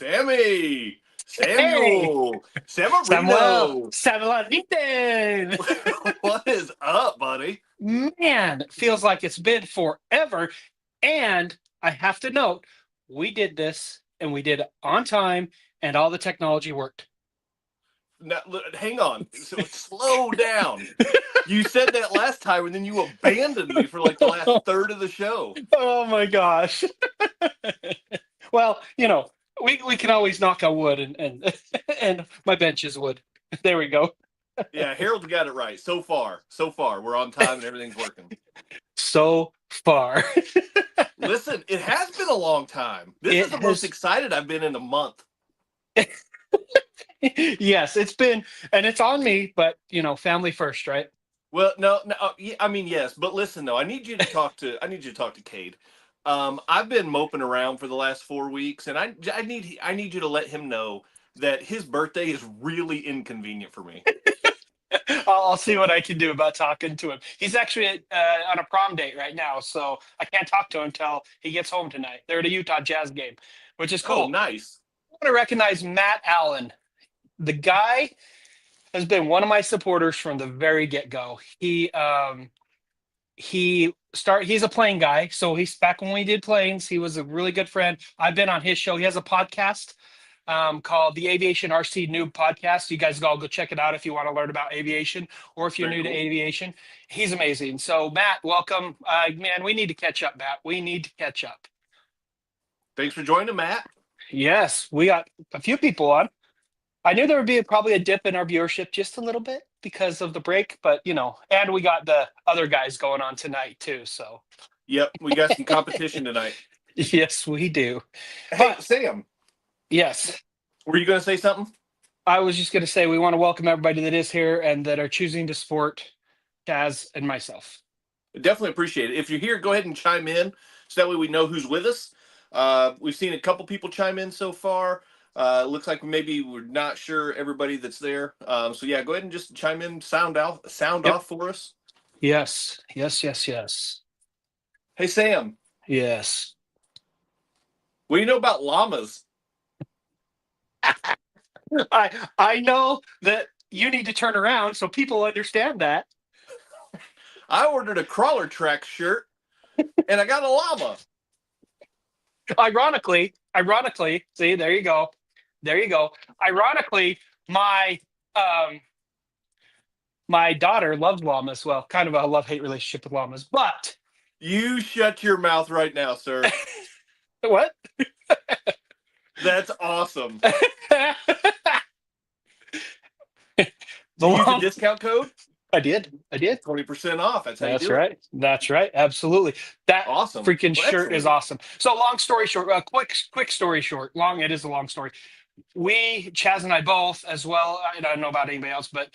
Sammy, Hey, Samuel, Samuel, Samarino. Samuelite. What is up, buddy? Man, it feels like it's been forever. And I have to note, we did this and we did it on time and all the technology worked. Now, hang on. So slow down. You said that last time, and then you abandoned me for like the last third of the show. Oh my gosh. Well, we can always knock on wood and and my bench is wood. There we go. Yeah, Harold got it right so far. So far, we're on time and everything's working. So far. Listen, it has been a long time. This It is the most has. excited I've been in a month. Yes, it's been, and it's on me, but family first, right? Well, no, I mean yes, but listen though, I need you to talk to Cade. I've been moping around for the last 4 weeks, and I need you to let him know that his birthday is really inconvenient for me. I'll see what I can do about talking to him. He's actually on a prom date right now, so I can't talk to him until he gets home tonight. They're at a Utah Jazz game, which is Oh, cool. nice. I want to recognize Matt Allen. The guy has been one of my supporters from the very get-go. He's a plane guy, so he's back when we did planes. He was a really good friend. I've been on his show. He has a podcast called the Aviation RC Noob Podcast. You guys all go check it out if you want to learn about aviation or if you're Very new to cool. aviation. He's amazing. So Matt, welcome. Man, we need to catch up, Matt. We need to catch up. Thanks for joining, Matt. Yes, we got a few people on. I knew there would be probably a dip in our viewership just a little bit because of the break, but and we got the other guys going on tonight too. So Yep, we got some competition tonight. yes, we do. Hey, But Sam, yes, were you going to say something? I was just going to say we want to welcome everybody that is here and that are choosing to support Chaz and myself. Definitely appreciate it. If you're here, go ahead and chime in so that way we know who's with us. We've seen a couple people chime in so far. Looks like maybe we're not sure everybody that's there. So yeah, go ahead and just chime in, sound Yep. off for us. Yes. Yes. Yes. Yes. Hey Sam, Yes. what do you know about llamas? I know that you need to turn around so people understand that. I ordered a crawler track shirt and I got a llama. Ironically, see, there you go. There you go. Ironically, my daughter loves llamas. Well, kind of a love-hate relationship with llamas. But You shut your mouth right now, sir. what? That's awesome. The You use the llama. discount code? I did. 20% off. That's how you That's do it. right. That's right. Absolutely. That Awesome. freaking Well, shirt is excellent. awesome. So long story short, quick story short. Long, it is a long story. Chaz and I both, as well. I don't know about anybody else, but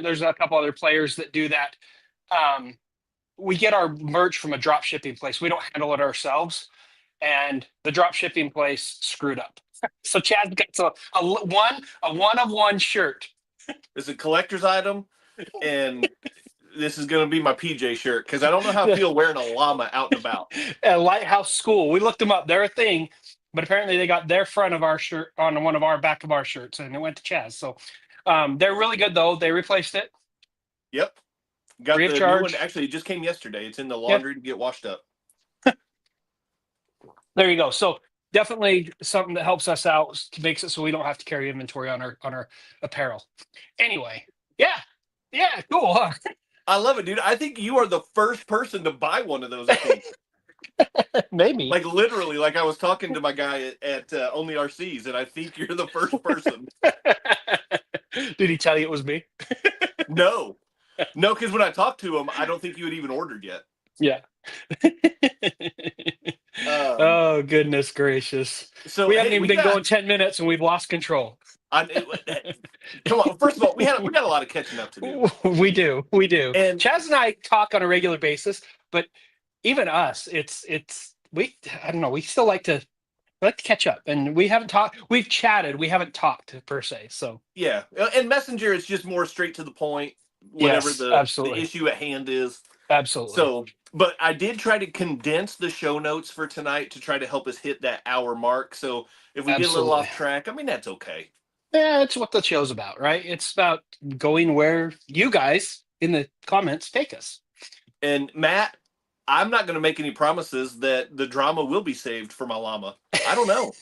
there's a couple other players that do that. We get our merch from a drop shipping place. We don't handle it ourselves, and the drop shipping place screwed up. So Chaz gets a one of one shirt. It's a collector's item, and this is going to be my PJ shirt because I don't know how I feel wearing a llama out and about. At Lighthouse School. We looked them up. They're a thing, but apparently they got their front of our shirt on one of our back of our shirts, and it went to Chaz. So they're really good though. They replaced it. Yep. Got Free of the new charge. one. Actually, it just came yesterday. It's in the laundry to get washed up. There you go. So definitely something that helps us out, makes it so we don't have to carry inventory on our apparel. Anyway, yeah, cool, huh? I love it, dude. I think you are the first person to buy one of those. I think. Maybe. Like literally, like I was talking to my guy at Only RCs, and I think you're the first person. Did he tell you it was me? No, because when I talked to him, I don't think you had even ordered yet. Yeah. Oh, goodness gracious. So We haven't even been going 10 minutes and we've lost control. Come on. First of all, we got a lot of catching up to do. We do. And Chaz and I talk on a regular basis, but even us, I don't know, we still like to catch up, and we haven't talked. We've chatted. We haven't talked per se. So yeah, and Messenger is just more straight to the point. Whatever yes, the absolutely. issue at hand is. Absolutely. So, but I did try to condense the show notes for tonight to try to help us hit that hour mark. So if we get a little Absolutely. off track, I mean, that's okay. Yeah, it's what the show's about, right? It's about going where you guys in the comments take us. And Matt, I'm not going to make any promises that the drama will be saved for my llama. I don't know.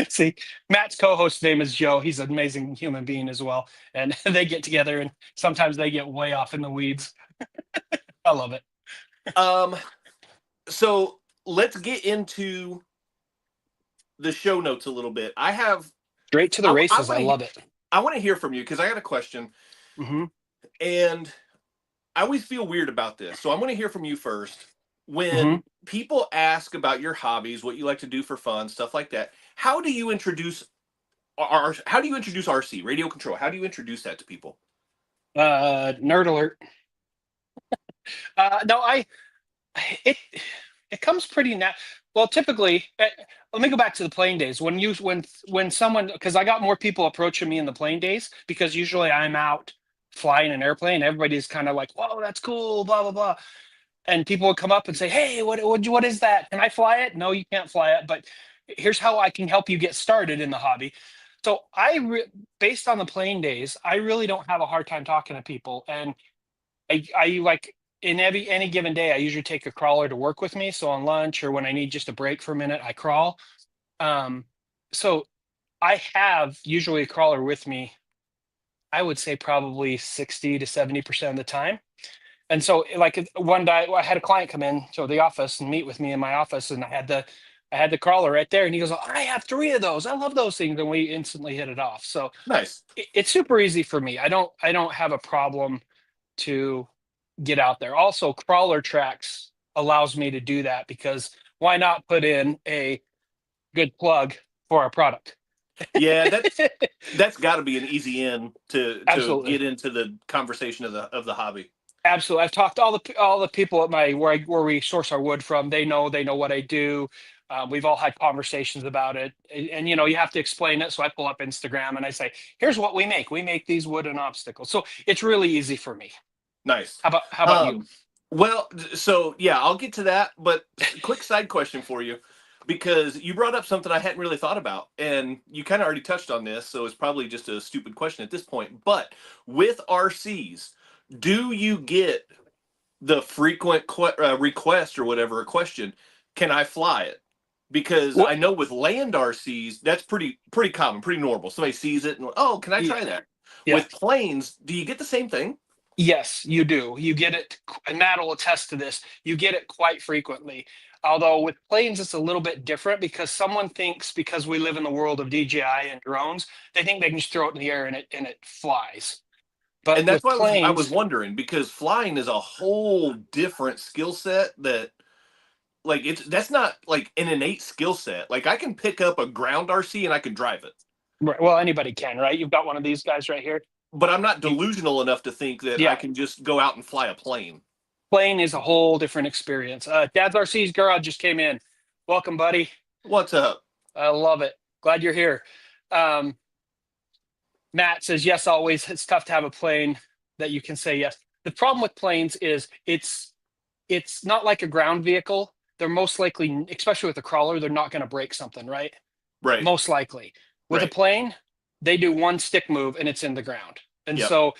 See, Matt's co-host name is Joe. He's an amazing human being as well. And they get together and sometimes they get way off in the weeds. I love it. Um, so let's get into the show notes a little bit. Straight to the I races. I want to, love it. I want to hear from you because I got a question, Hmm. and I always feel weird about this. So I'm going to hear from you first. Hmm. When people ask about your hobbies, what you like to do for fun, stuff like that, how do you introduce how do you introduce RC radio control? How do you introduce that to people? Nerd alert. No, it it comes pretty well. Typically, let me go back to the plane days. When someone, because I got more people approaching me in the plane days because usually I'm out flying an airplane. Everybody's kind of like, "Whoa, that's cool," blah blah blah, and people would come up and say, "Hey, what is that? Can I fly it?" No, you can't fly it, but here's how I can help you get started in the hobby. So based on the plane days, I really don't have a hard time talking to people, and I like in any given day, I usually take a crawler to work with me. So on lunch or when I need just a break for a minute, I crawl. Um, so I have usually a crawler with me. I would say probably 60 to 70% of the time. And so like one day I had a client come in to the office and meet with me in my office, and I had the crawler right there, and he goes, "Oh, I have three of those. I love those things." And we instantly hit it off. So Nice. it's super easy for me. I don't have a problem to get out there. Also, crawler tracks allows me to do that because why not put in a good plug for our product? Yeah, that's got to be an easy in to Absolutely. get into the conversation of the hobby. Absolutely. I've talked to all the people at my where we source our wood from. They know what I do. We've all had conversations about it, and you have to explain it. So I pull up Instagram and I say, "Here's what we make. We make these wooden obstacles." So it's really easy for me. Nice. How about you? Um, well, so yeah, I'll get to that, but quick side question for you because you brought up something I hadn't really thought about, and you kind of already touched on this, so it's probably just a stupid question at this point. But with RCs, do you get the frequent request or whatever a question? Can I fly it? Because What? I know with land RCs, that's pretty common, pretty normal. Somebody sees it and oh, can I Yeah. try that? Yeah. With planes, do you get the same thing? Yes, you do. You get it, and Matt will attest to this. You get it quite frequently. Although with planes, it's a little bit different because someone thinks because we live in the world of DJI and drones, they think they can just throw it in the air and it flies. And But that's with why I was planes, wondering because flying is a whole different skill set that like that's not like an innate skill set. Like I can pick up a ground RC and I can drive it, right, well, anybody can, right? You've got one of these guys right here. but I'm not You, delusional enough to think that I yeah, can just go out and fly a plane. plane is a whole different experience. Dad's RC's garage just came in. Welcome, buddy. What's up? I love it. Glad you're here. Um, Matt says yes, always. It's tough to have a plane that you can say yes. The problem with planes is it's not like a ground vehicle. They're most likely, especially with a crawler, they're not going to break something, right? Right, Most likely. With a right. plane, they do one stick move and it's in the ground. And Yep. so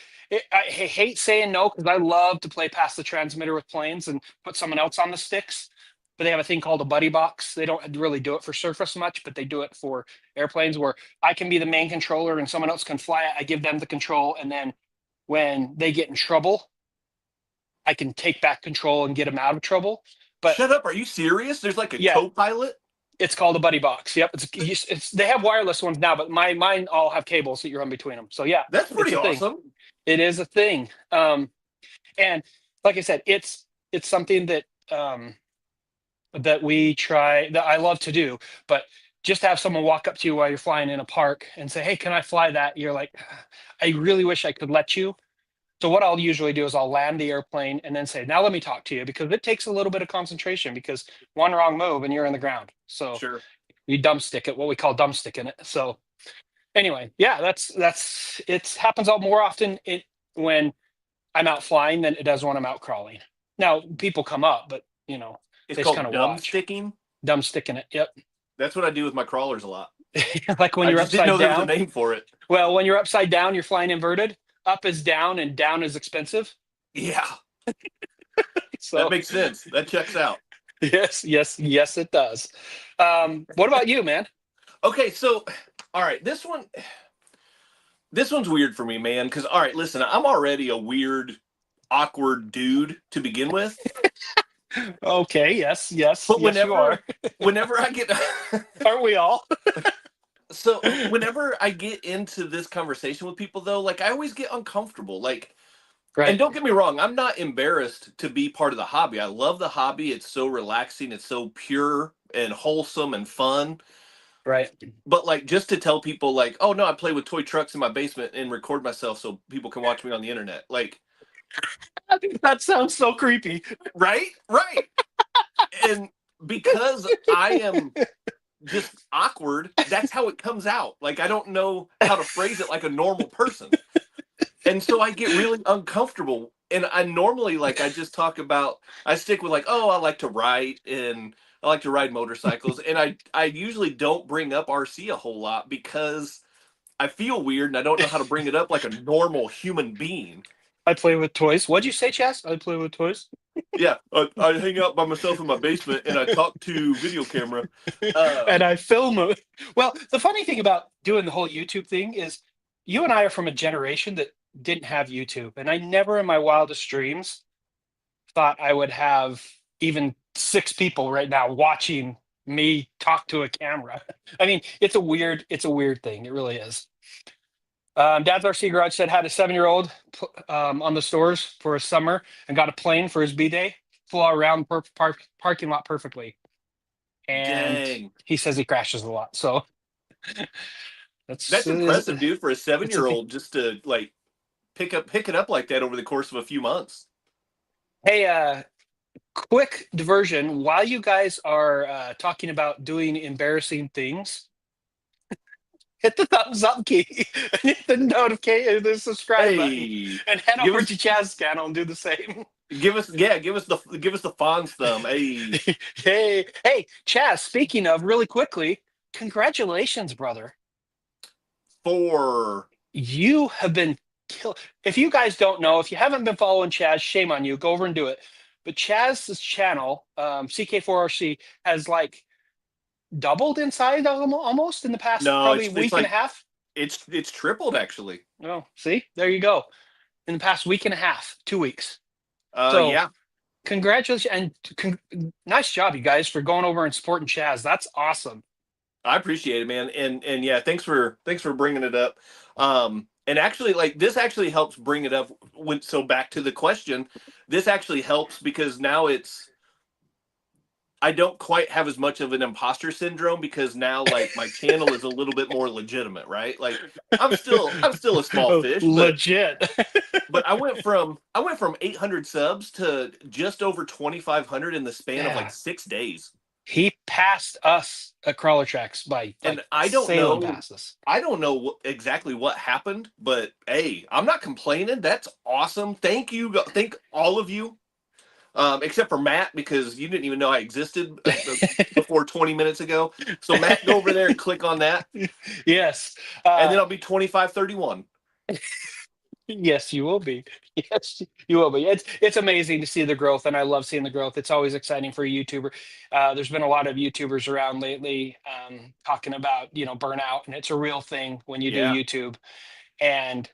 I hate saying no because I love to play past the transmitter with planes and put someone else on the sticks. But they have a thing called a buddy box. They don't really do it for surface much, but they do it for airplanes where I can be the main controller and someone else can fly it. I give them the control. And then when they get in trouble, I can take back control and get them out of trouble. But Shut up. Are you serious? There's like a yeah, co-pilot? it's called a buddy box. Yep, it's they have wireless ones now, but mine all have cables that you run between them. So yeah, That's it's pretty a thing. awesome. It is a thing. And like I said, it's something that we try that I love to do. But just have someone walk up to you while you're flying in a park and say, "Hey, can I fly that?" You're like, "I really wish I could let you." So what I'll usually do is I'll land the airplane and then say, "Now let me talk to you," because it takes a little bit of concentration because one wrong move and you're in the ground. So Sure. you dump stick it, what we call dump stick in it. So anyway, yeah, that's it happens out more often when I'm out flying than it does when I'm out crawling. Now people come up, but It's they just kind called of dumb watch. sticking. Dumb sticking it. Yep. That's what I do with my crawlers a lot. Like when I you're just didn't upside know there was a down. name for it. Well, when you're upside down, you're flying inverted. Up is down, and down is expensive. Yeah, that So makes sense. That checks out. yes, yes, yes, it does. What about you, man? Okay, so all right, this one's weird for me, man. Because all right, listen, I'm already a weird, awkward dude to begin with. Okay, yes, yes, But yes, you are. whenever I get, Aren't we all? so whenever I get into this conversation with people, though, like I always get uncomfortable. Like, and Right, don't get me wrong, I'm not embarrassed to be part of the hobby. I love the hobby. It's so relaxing. It's so pure and wholesome and fun. right. But like, just to tell people, like, oh no, I play with toy trucks in my basement and record myself so people can watch me on the internet. Like, That sounds so creepy. right, right. And because I am just awkward, that's how it comes out. Like, I don't know how to phrase it like a normal person. And so I get really uncomfortable. And I normally, like, I just talk about, I stick with like, oh, I like to write and I like to ride motorcycles. And I usually don't bring up RC a whole lot because I feel weird and I don't know how to bring it up like a normal human being. I play with toys. What'd you say, Chess? I play with toys. Yeah, I hang out by myself in my basement and I talk to video camera. And Um, I film it. Well, the funny thing about doing the whole YouTube thing is you and I are from a generation that didn't have YouTube. And I never in my wildest dreams thought I would have even 6 people right now watching me talk to a camera. I mean, it's a weird thing. It really is. Dad's RC Garage said had a 7-year-old on the stores for a summer and got a plane for his B-day, flew around parking lot perfectly. And Dang. he says he crashes a lot. So that's That's impressive, dude, for a seven it's a year thing. old just to like pick it up like that over the course of a few months. Hey, quick diversion. While you guys are talking about doing embarrassing things, hit the thumbs up key, and hit the notification, the subscribe button, Hey, and head give over us to Chaz's channel and do the same. give us the Fonz thumb. Hey, Hey, Chaz. Speaking of, really quickly, congratulations, brother. for You have been killed. If you guys don't know, if you haven't been following Chaz, shame on you. Go over and do it. But Chaz's channel, CK4RC, has like doubled in size almost in the past no, probably it's week and a like half. it's tripled actually. Oh, see, there you go. In the past week and a half, 2 weeks. So Yeah, congratulations and nice job, you guys, for going over and supporting Chaz. That's awesome. I appreciate it, man. And yeah, thanks for bringing it up. And actually, like this actually helps bring it up. When so back to the question, this actually helps because now it's I don't quite have as much of an imposter syndrome because now like my channel is a little bit more legitimate, right? Like I'm still a small Oh, fish, legit. but I went from 800 subs to just over 2,500 in the span of like Yeah. 6 days. He passed us at Crawler Tracks by And like sailing past us. I don't know exactly what happened, but hey, I'm not complaining. That's awesome. Thank you, thank all of you, except for Matt because you didn't even know I existed before 20 minutes ago. So Matt, go over there and click on that, Yes. and then I'll be 2531. Yes, you will be. Yes, you will be. It's amazing to see the growth, and I love seeing the growth. It's always exciting for a YouTuber. There's been a lot of YouTubers around lately talking about burnout, and it's a real thing when you do Yeah, YouTube. And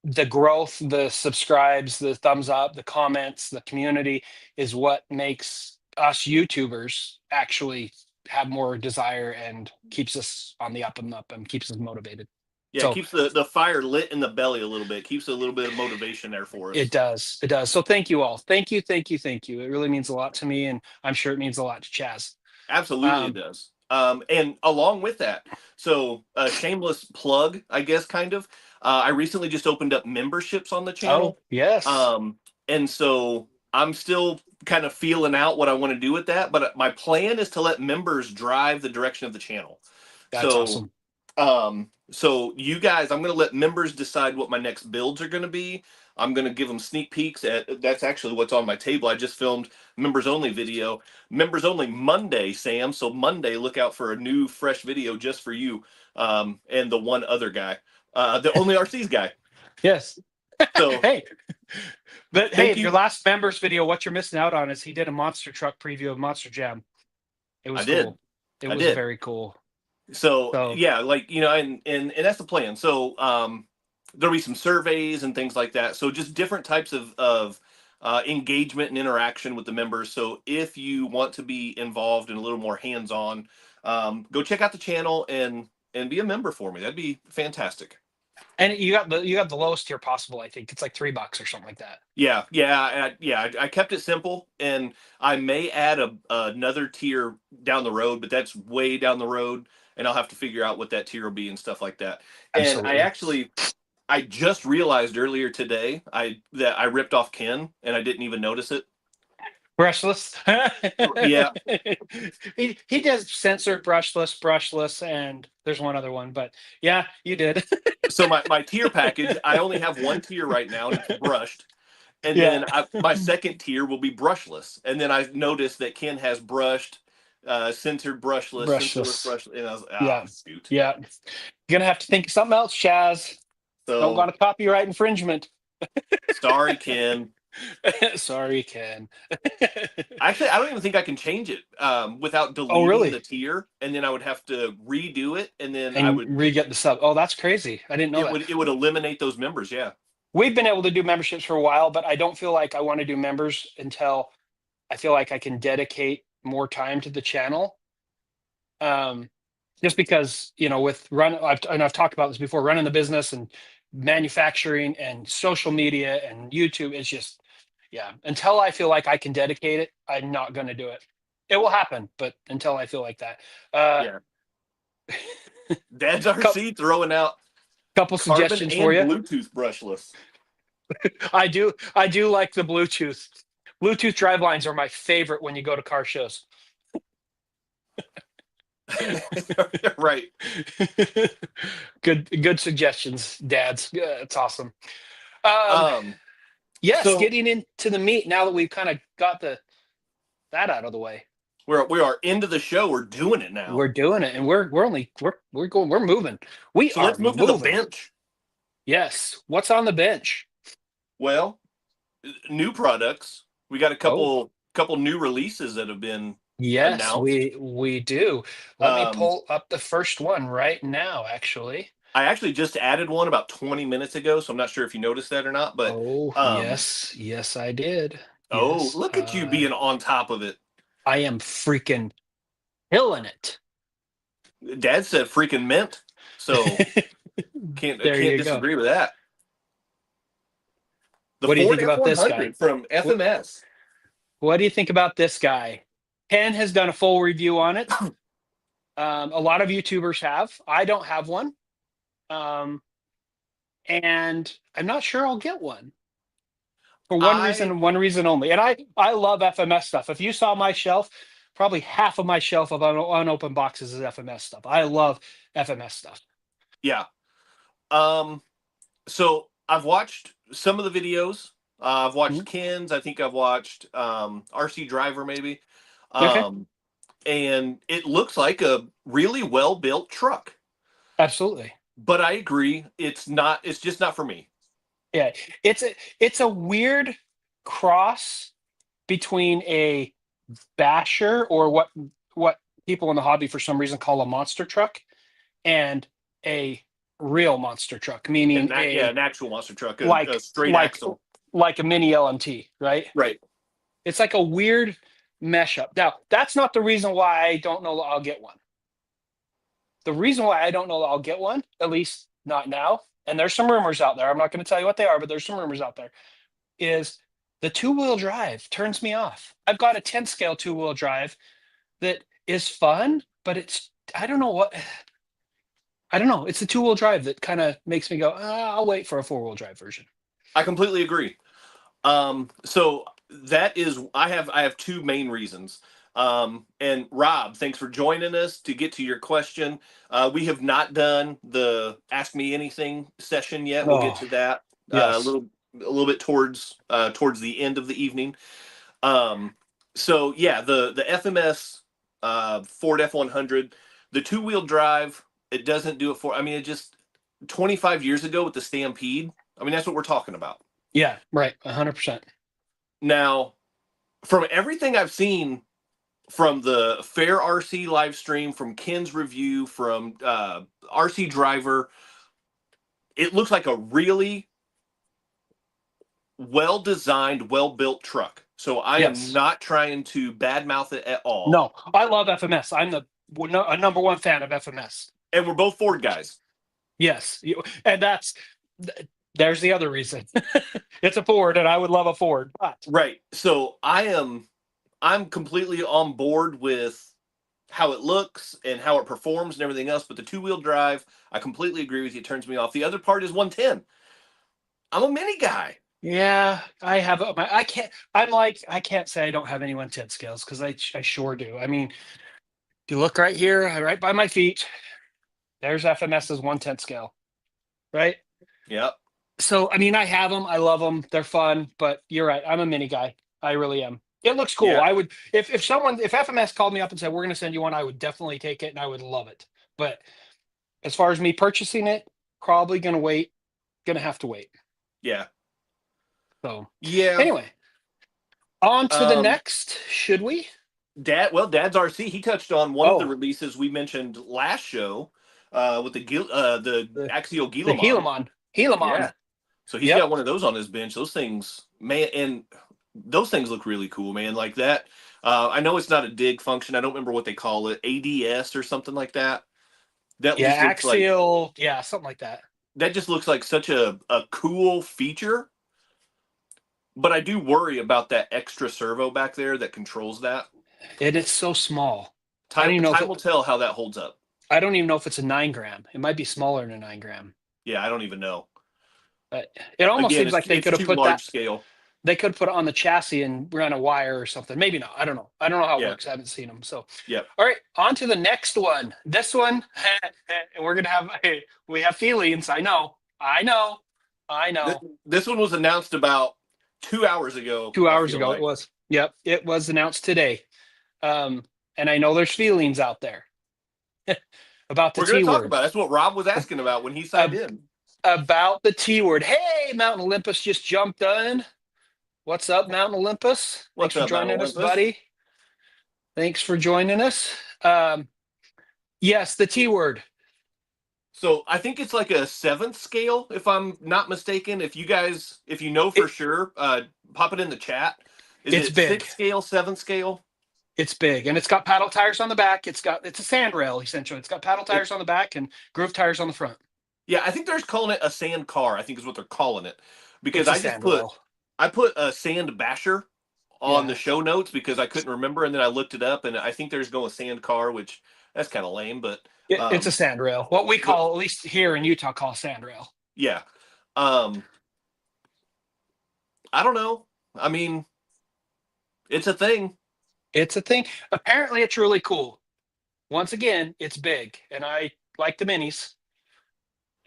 the growth, the subscribes, the thumbs up, the comments, the community is what makes us YouTubers actually have more desire and keeps us on the up and up and keeps us motivated. yeah. It So keeps the fire lit in the belly a little bit. Keeps a little bit of motivation there for it us. does. It does. So thank you all. Thank you. Thank you. Thank you. It really means a lot to me, and I'm sure it means a lot to Chaz. Absolutely, it Um, does. And along with that, so a shameless plug, I guess, kind of. I recently just opened up memberships on the oh channel, yes. um, and so I'm still kind of feeling out what I want to do with that. But my plan is to let members drive the direction of the channel. That's So awesome. So you guys, I'm going to let members decide what my next builds are going to be. I'm going to give them sneak peeks at that's actually what's on my table. I just filmed members only video, members only Monday, Sam. So Monday, look out for a new fresh video just for you, and the one other guy, the only RC's guy. Yes. So Hey, but hey, thank your you. last members video, what you're missing out on is he did a monster truck preview of Monster Jam. It I was did. cool. It I was did. very cool. So So, yeah, like and that's the plan. So there'll be some surveys and things like that. So just different types of engagement and interaction with the members. So if you want to be involved and a little more hands on, go check out the channel and be a member for me. That'd be fantastic. and you got the lowest tier possible. I think it's like $3 or something like that. Yeah. I kept it simple, and I may add another tier down the road, but that's way down the road, and I'll have to figure out what that tier will be and stuff like that. And Absolutely. I just realized earlier today that I ripped off Ken, and I didn't even notice it. Brushless. Yeah. He does censored brushless, and there's one other one, but yeah, you did. So my tier package, I only have one tier right now, and it's brushed. And Yeah, then my second tier will be brushless. And then I noticed that Ken has brushed, censored brushless, censorless brushless. brushless, and I was Yeah, shoot. yeah. You're gonna have to think of something else, Chaz. Don't got So a copyright infringement. sorry, Ken. Sorry, Ken. Actually, I don't even think I can change it without Oh, deleting the really? tier, and then I would have to redo it, and then I And would re-get the sub. Oh, that's crazy. I didn't know that. it would eliminate those members. Yeah, We've been able to do memberships for a while, but I don't feel like I want to do members until I feel like I can dedicate more time to the channel. Um, just because, with I've talked about this before, running the business and manufacturing and social media and YouTube is just, yeah, until I feel like I can dedicate it, I'm not going to do it. It will happen, but until I feel like that. Uh, yeah. Dad's couple, RC throwing out couple carbon suggestions for and you. Bluetooth brushless. I do like the Bluetooth. Bluetooth drive lines are my favorite when you go to car shows. Right. Good suggestions, dads. Yeah, it's awesome. Um, Um. yes, So getting into the meat now that we've kind of got that out of the way. we are into the show. We're doing it now. We're doing it, and we're moving. We So are let's move to the moving. bench. Yes. What's on the bench? Well, new products. We got a Oh, couple new releases that have been yes, announced. we do. Let me Um, pull up the first one right now, actually. I actually just added one about 20 minutes ago, so I'm not sure if you noticed that or not. But Oh, um, yes, yes, I did. oh, Yes, look at you being on top of it. I am freaking killing it. Dad said freaking mint, so There can't you go. disagree with that. The What do you Ford think about this guy? F100 from What, FMS. what do you think about this guy? Ken has done a full review on it. A lot of YouTubers have. I don't have one. Um, and I'm not sure I'll get one for one reason I and one reason only. And I love FMS stuff. If you saw my shelf, probably half of my shelf of unopened boxes is FMS stuff. I love FMS stuff. yeah. So I've watched some of the videos. I've watched Mhm. Ken's. I think I've watched RC Driver maybe. Okay, Um, and it looks like a really well built truck. absolutely. But I agree, it's not. It's just not for me. Yeah, it's a weird cross between a basher or what people in the hobby for some reason call a monster truck and a real monster truck, meaning And that, yeah, a an actual monster truck, a like straight like axle. like a mini LMT, right? Right. It's like a weird mesh up. Now, that's not the reason why I don't know I'll get one. The reason why I don't know I'll get one, at least not now, and there's some rumors out there. I'm not going to tell you what they are, but there's some rumors out there. Is the two-wheel drive turns me off. I've got a 10 scale two-wheel drive that is fun, but I don't know what I don't know. It's the two-wheel drive that kind of makes me go, I'll wait for a four-wheel drive version. I completely agree. So that is, I have two main reasons. And Rob, thanks for joining us. To get to your question, we have not done the Ask Me Anything session yet. We'll get Oh, to that yes. a little bit towards the end of the evening. Um, so yeah, the FMS Ford F100, the two-wheel drive, it doesn't do it for. I mean, it just 25 years ago with the Stampede. I mean, that's what we're talking about. Yeah, right. 100%. Now, from everything I've seen from the Fair RC live stream, from Ken's review, from RC Driver, it looks like a really well designed, well built truck. So I am Yes. not trying to badmouth it at all. No, I love FMS. I'm a number one fan of FMS. And we're both Ford guys. Yes. And there's the other reason. It's a Ford, and I would love a Ford. But Right. So I'm completely on board with how it looks and how it performs and everything else, but the two-wheel drive, I completely agree with you, it turns me off. The other part is 110. I'm a mini guy. yeah, I have. I can't. I'm like, I can't say I don't have any 110 scales because I sure do. I mean, if you look right here, right by my feet, there's FMS's 110 scale, right? Yep. So, I mean, I have them. I love them. They're fun. But you're right. I'm a mini guy. I really am. It looks cool. Yeah. I would, if FMS called me up and said we're going to send you one, I would definitely take it and I would love it. But as far as me purchasing it, probably going to wait. Going to have to wait. Yeah. So, Yeah. anyway, on to the Um next. Should we? Dad's RC, he touched on one of the Oh, releases we mentioned last show with the the Axial the Gilamon. Helamon. Helamon. Yeah. So he's Yep. got one of those on his bench. Those things, man, and those things look really cool, man. Like that. I know it's not a dig function. I don't remember what they call it, ADS or something like that. That Yeah, just looks like axial. Yeah, something like that. such a cool feature. But I do worry about that extra servo back there that controls that. And it's so small. I don't Time even know if time will tell how that holds up. I don't even know if it's a 9 gram. It might be smaller than a 9 gram. Yeah, I don't even know. But it almost Again, seems like they it's could have too put large that. scale. They could put it on the chassis and run a wire or something. Maybe not. I don't know. I don't know how it Yeah, works. I haven't seen them. So, yeah. all right, on to the next one. This one, we're gonna have. We have feelings. I know. I know. I This, know. this one was announced about 2 hours ago. 2 hours I feel ago, it like was. Yep, it was announced today. And I know there's feelings out there about the we're going T to talk word. about it. That's what Rob was asking about when he signed in. About the T word. Hey, Mountain Olympus just jumped in. What's up, Mountain Olympus? Thanks What's for up, Mount joining us, Olympus? buddy. Thanks for joining us. Yes, the T word. So I think it's like a seventh scale, if I'm not mistaken. If you know for It, sure, pop it in the chat. Is it's it big. sixth scale, seventh scale? It's big, and it's got paddle tires on the back. It's a sand rail essentially. It's got paddle It, tires on the back and groove tires on the front. yeah, I think they're calling it a sand car. I think is what they're calling it because It's a sand rail. I put a sand basher on the Yeah, show notes because I couldn't remember, and then I looked it up, and I think there's going sand car, which that's kind of lame, it's a sand rail. What we but call, at least here in Utah, call sand rail. yeah, um, I don't know. I mean, it's a thing. It's a thing. Apparently, it's really cool. Once again, it's big, and I like the minis.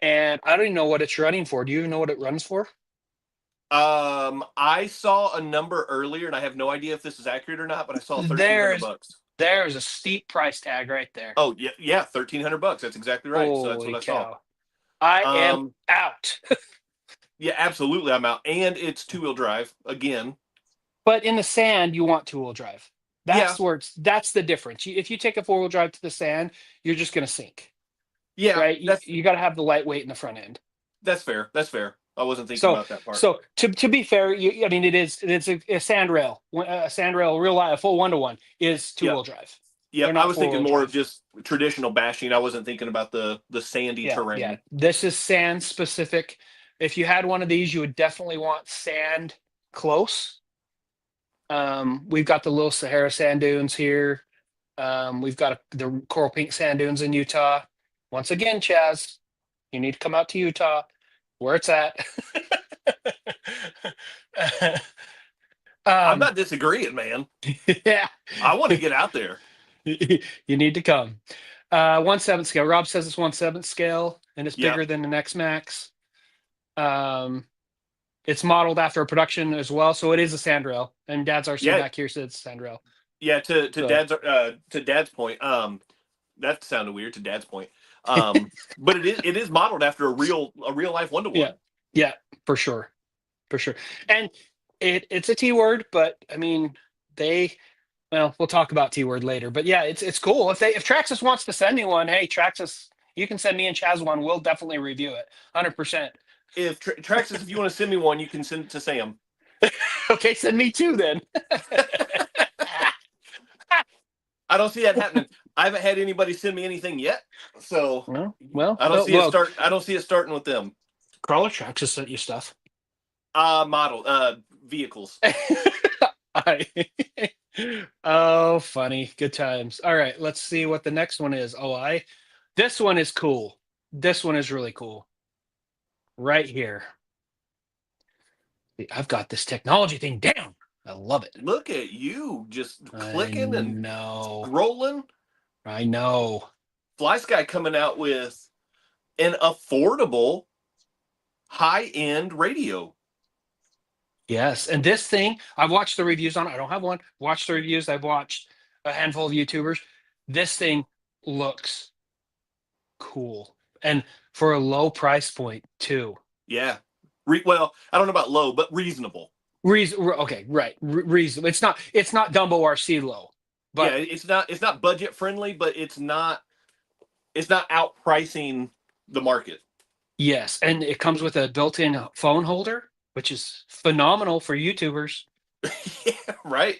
And I don't even know what it's running for. Do you even know what it runs for? I saw a number earlier, and I have no idea if this is accurate or not, but I saw 1,300 There's bucks. there's a steep price tag right there. Oh yeah, yeah, 1,300 bucks. That's exactly right. So that's what Holy I saw. cow. I am Um, out. yeah, absolutely, I'm out, and it's two-wheel drive again. But in the sand, you want two-wheel drive. Yeah, That's the difference. If you take a four-wheel drive to the sand, you're just gonna sink, yeah, right? You got to have the lightweight in the front end. that's fair. That's fair. I wasn't thinking So about that part. so to be fair, I mean it's a sand rail. A sand rail, real life, a full one-to-one is Yep, two-wheel drive. yep. They're I not was thinking four-wheel more of drive. just traditional bashing. I wasn't thinking about the sandy Yeah, yeah. terrain. This is sand specific. If you had one of these, you would definitely want sand close. We've got the little Sahara sand dunes here. We've got the coral pink sand dunes in Utah. Once again, Chaz, you need to come out to Utah, where it's at. I'm um, not disagreeing, man. yeah. I want to get out there. You need to come. 1/7 scale. Rob says it's 1/7 scale and it's Yep. bigger than the Next Max. Um, it's modeled after a production as well, so it is a sandrail. And Dad's RC Yeah. back here said it's a sandrail. Yeah. So To Dad's point. That sounded weird. To Dad's point. But it is modeled after a real life 1-to-1. yeah, yeah, for sure, for sure. And it's a T word, but I mean they. Well, we'll talk about T word later, but yeah, it's cool. If Traxxas wants to send me one, hey Traxxas, you can send me and Chaz one. We'll definitely review it, 100%. If Traxxas, if you want to send me one, you can send it to Sam. Okay, send me two then. I don't see that happening. I haven't had anybody send me anything yet, so well, I don't see it well, start. I don't see it starting with them. Crawler Traxxas sent you stuff. Model vehicles. I, oh, funny, good times. All right, let's see what the next one is. This one is cool. This one is really cool. Right here. I've got this technology thing down. I love it. Look at you, just I clicking and know. scrolling. I know. Fly Sky coming out with an affordable, high-end radio. Yes, and this thing, I've watched the reviews on it. I don't have one. Watched the reviews. I've watched a handful of YouTubers. This thing looks cool, and for a low price point too. Yeah. Well, I don't know about low, but reasonable. Okay, right. Reasonable. It's not Dumbo RC low, Yeah, but it's not budget friendly, but it's not outpricing the market. yes, and it comes with a built-in phone holder, which is phenomenal for YouTubers. Yeah, right.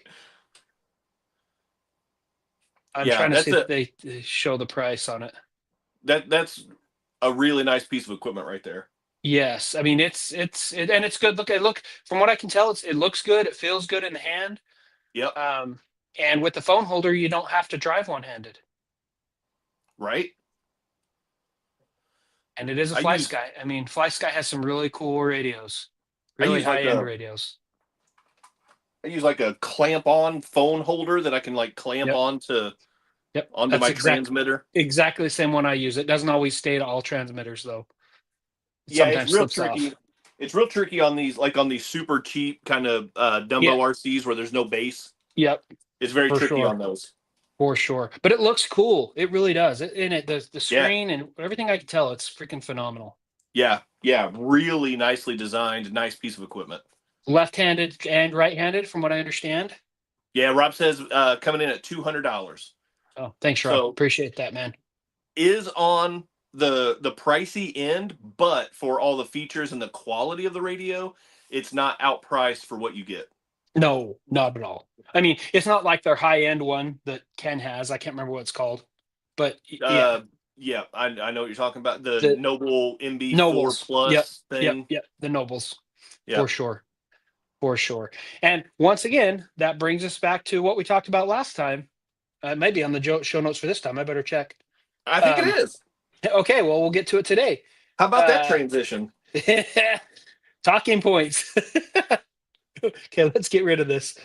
I'm Yeah, trying to see if they show the price on it. that's a really nice piece of equipment right there. Yes, I mean and it's good. Look from what I can tell, it looks good. It feels good in the hand. Yep. And with the phone holder, you don't have to drive one-handed. Right. And it is a I Fly use Sky. I mean, Fly Sky has some really cool radios, I really use like high-end a radios. I use like a clamp-on phone holder that I can like clamp Yep, yep. onto That's my transmitter. exactly the same one I use. It doesn't always stay to all transmitters though. It Yeah, it's sometimes real slips off. tricky. It's real tricky on these super cheap kind of Yeah, Dumbo RCs where there's no bass. yep, It's very for tricky on sure. those. For sure. But it looks cool. It really does. The Yeah. screen and everything I can tell, it's freaking phenomenal. Yeah. Yeah. Really nicely designed, nice piece of equipment. Left-handed and right-handed, from what I understand. Yeah, Rob says coming in at $200. Oh, thanks, Rob. So Appreciate that, man. is on the pricey end, but for all the features and the quality of the radio, it's not outpriced for what you get. No, not at all. I mean, it's not like their high-end one that Ken has. I can't remember what it's called. But yeah, Yeah, I know what you're talking about. The the Noble MB4 Nobles. Yep, Plus yep, thing. yep. The Nobles, Yeah. for sure. For sure. And once again, that brings us back to what we talked about last time. Maybe on the show notes for this time. I better check. I think it is. Okay, well, we'll get to it today. How about that transition? Talking points. Okay, let's get rid of this.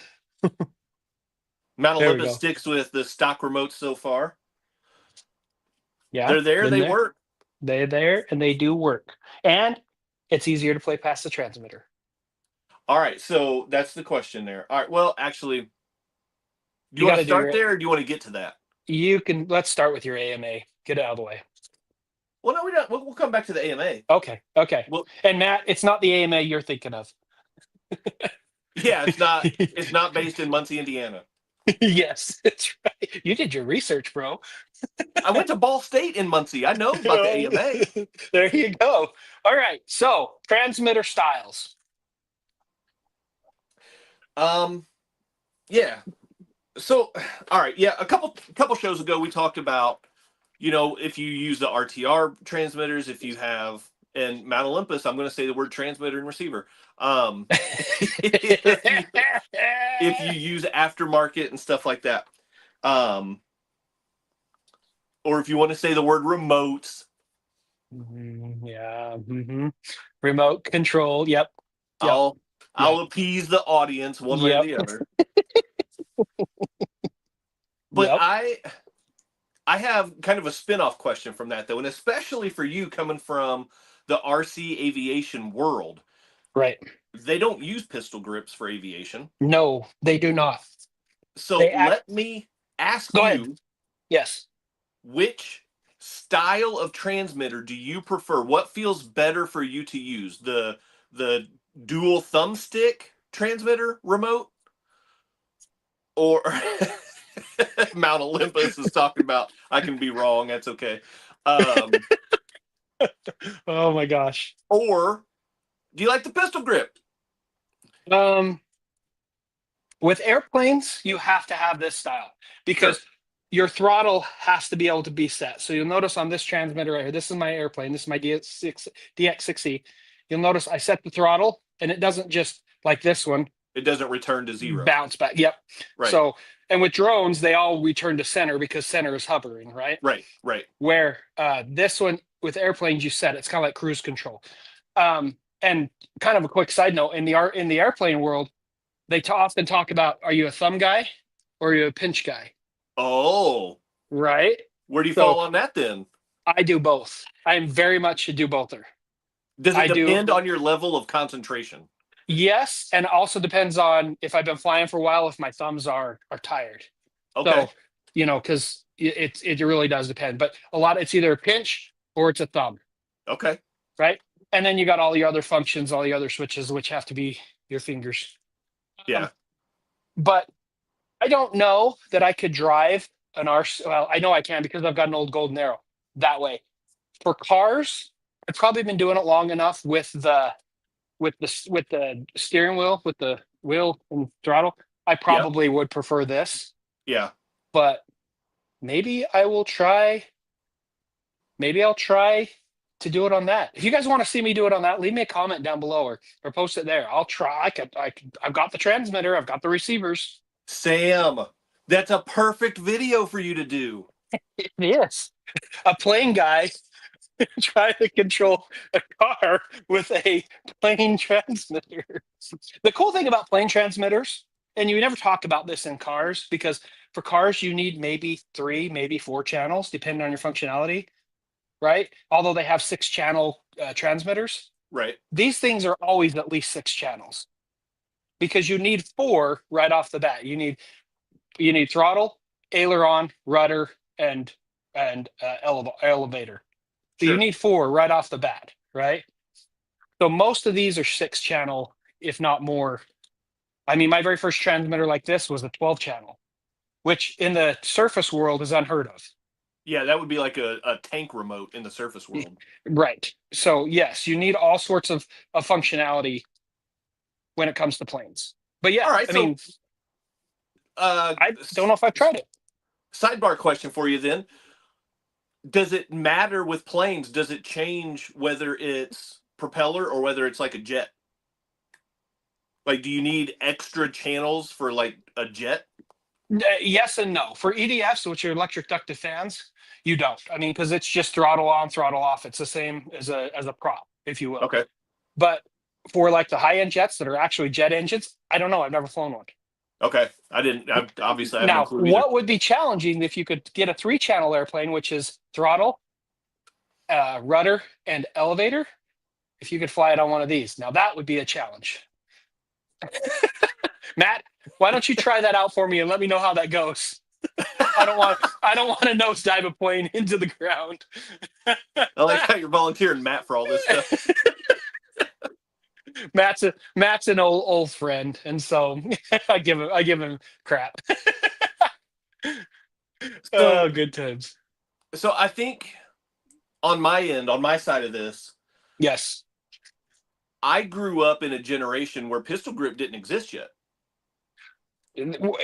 Mount There we Olympus go. sticks with the stock remotes so far. Yeah, They're there, been they there. work. They're there and they do work. And it's easier to play past the transmitter. All right, so that's the question there. All right, well, actually, do you You want got to to do start there or do you want to get to that? let's start with your AMA. Get it out of the way. Well, no, we don't. We'll come back to the AMA. Okay. Well, And Matt, it's not the AMA you're thinking of. yeah, it's not based in Muncie, Indiana. Yes, that's right. You did your research, bro. I went to Ball State in Muncie. I know about the AMA. There you go. All right. So transmitter styles. Yeah. So, all right, yeah, a couple shows ago we talked about, if you use the RTR transmitters, if you have and Mount Olympus, I'm going to say the word transmitter and receiver. If you use aftermarket and stuff like that, or if you want to say the word remotes, Yeah. Remote control. Yep. I'll appease the audience one way or the other. But Yep. I have kind of a spin-off question from that though, and especially for you coming from the RC aviation world. Right. They don't use pistol grips for aviation. No, they do not. So They act. let me ask Go ahead. you, Yes. which style of transmitter do you prefer? What feels better for you to use? The dual thumbstick transmitter remote, or Mount Olympus is talking about, I can be wrong, that's okay. Um, Oh my gosh. or do you like the pistol grip? Um, with airplanes, you have to have this style Sure. because your throttle has to be able to be set. So you'll notice on this transmitter right here, this is my airplane, this is my DX6E. You'll notice I set the throttle and it doesn't just like this one It doesn't return to zero. bounce back. Yep. Right. So, and with drones, they all return to center because center is hovering, right? Right. Right. Where this one with airplanes, you set it's kind of like cruise control. And kind of a quick side note in the airplane world, they often talk about, are you a thumb guy or are you a pinch guy? Oh, Right. where do you So fall on that then? I do both. I'm very much a do bother. Does it I do. depend on your level of concentration? Yes, and also depends on if I've been flying for a while, if my thumbs are tired. Okay. So, because it really does depend. But a lot, it's either a pinch or it's a thumb, Okay. right? And then you got all the other functions, all the other switches, which have to be your fingers. Yeah. Um, but I don't know that I could drive an RC. Well, I know I can because I've got an old Golden Arrow that way. For cars, I've probably been doing it long enough with the steering wheel, with the wheel and throttle. I Yeah. probably would prefer this, Yeah. but maybe I will try. Maybe I'll try to do it on that. If you guys want to see me do it on that, leave me a comment down below or post it there. I'll try. I've got the transmitter. I've got the receivers. Sam, that's a perfect video for you to do. Yes, a plane guy trying to control a car with a plane transmitter. The cool thing about plane transmitters, and you never talk about this in cars, because for cars you need maybe three, maybe four channels, depending on your functionality, right? Although they have six channel transmitters, Right. these things are always at least six channels because you need four right off the bat. You need throttle, aileron, rudder, and elevator. So you Sure. need four right off the bat, right? So most of these are six channel, if not more. I mean, my very first transmitter like this was a 12 channel, which in the surface world is unheard of. Yeah, that would be like a tank remote in the surface world. Right. So yes, you need all sorts of functionality when it comes to planes. But All yeah, right. I So, mean, I don't know if I've tried it. sidebar question for you then. Does it matter with planes? Does it change whether it's propeller or whether it's like a jet? Like, do you need extra channels for like a jet? Yes and no. For EDFs, which are electric ducted fans, you don't. I mean, because it's just throttle on, throttle off. It's the same as a prop, if you will. Okay. But for like the high end jets that are actually jet engines, I don't know. I've never flown one. Okay. Obviously I have no Now, clue either. what would be challenging if you could get a three channel airplane, which is throttle, rudder, and elevator? If you could fly it on one of these, now that would be a challenge. Matt, why don't you try that out for me and let me know how that goes? I don't want to nosedive a plane into the ground. I like how you're volunteering Matt for all this stuff. Matt's an old friend, and so I give him crap. Oh, So good times. so I think on my end, on my side of this, Yes. I grew up in a generation where pistol grip didn't exist yet.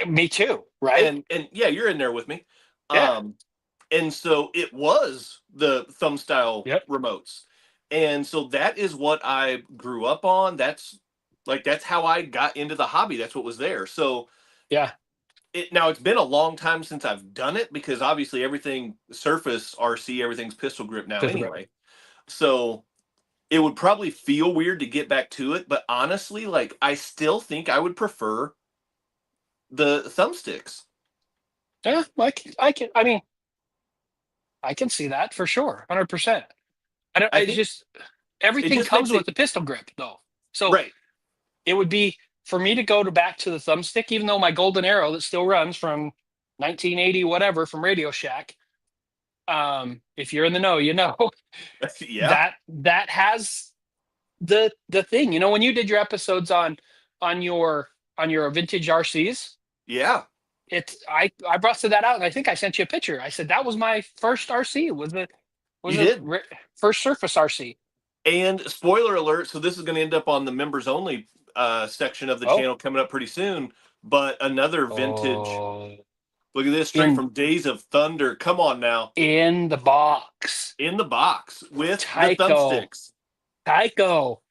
Me too, right? And yeah, you're in there with me. Yeah. Um, and so it was the thumb style Yep. remotes. And so that is what I grew up on. That's how I got into the hobby. That's what was there. So Yeah. it's been a long time since I've done it because obviously everything surface RC, everything's pistol grip now Pistol grip. anyway. So it would probably feel weird to get back to it, but honestly, like I still think I would prefer the thumbsticks. Yeah, I can see that for sure, 100%. I don't. I It's think just it everything just comes makes with it the pistol grip, though. So right. it would be for me to go to back to the thumbstick, even though my golden arrow that still runs from 1980 whatever from Radio Shack. If you're in the know, you know Yeah, that has the thing. You know, when you did your episodes on your on your vintage RCs, yeah, I busted that out, and I think I sent you a picture. I said that was my first RC. Was you a did. first surface RC. And spoiler alert, so this is going to end up on the members only section of the Oh, channel coming up pretty soon. But another vintage. oh, Look at this, straight in from Days of Thunder. Come on now, in the box, in the box with the Tycho, thumbsticks. Tycho.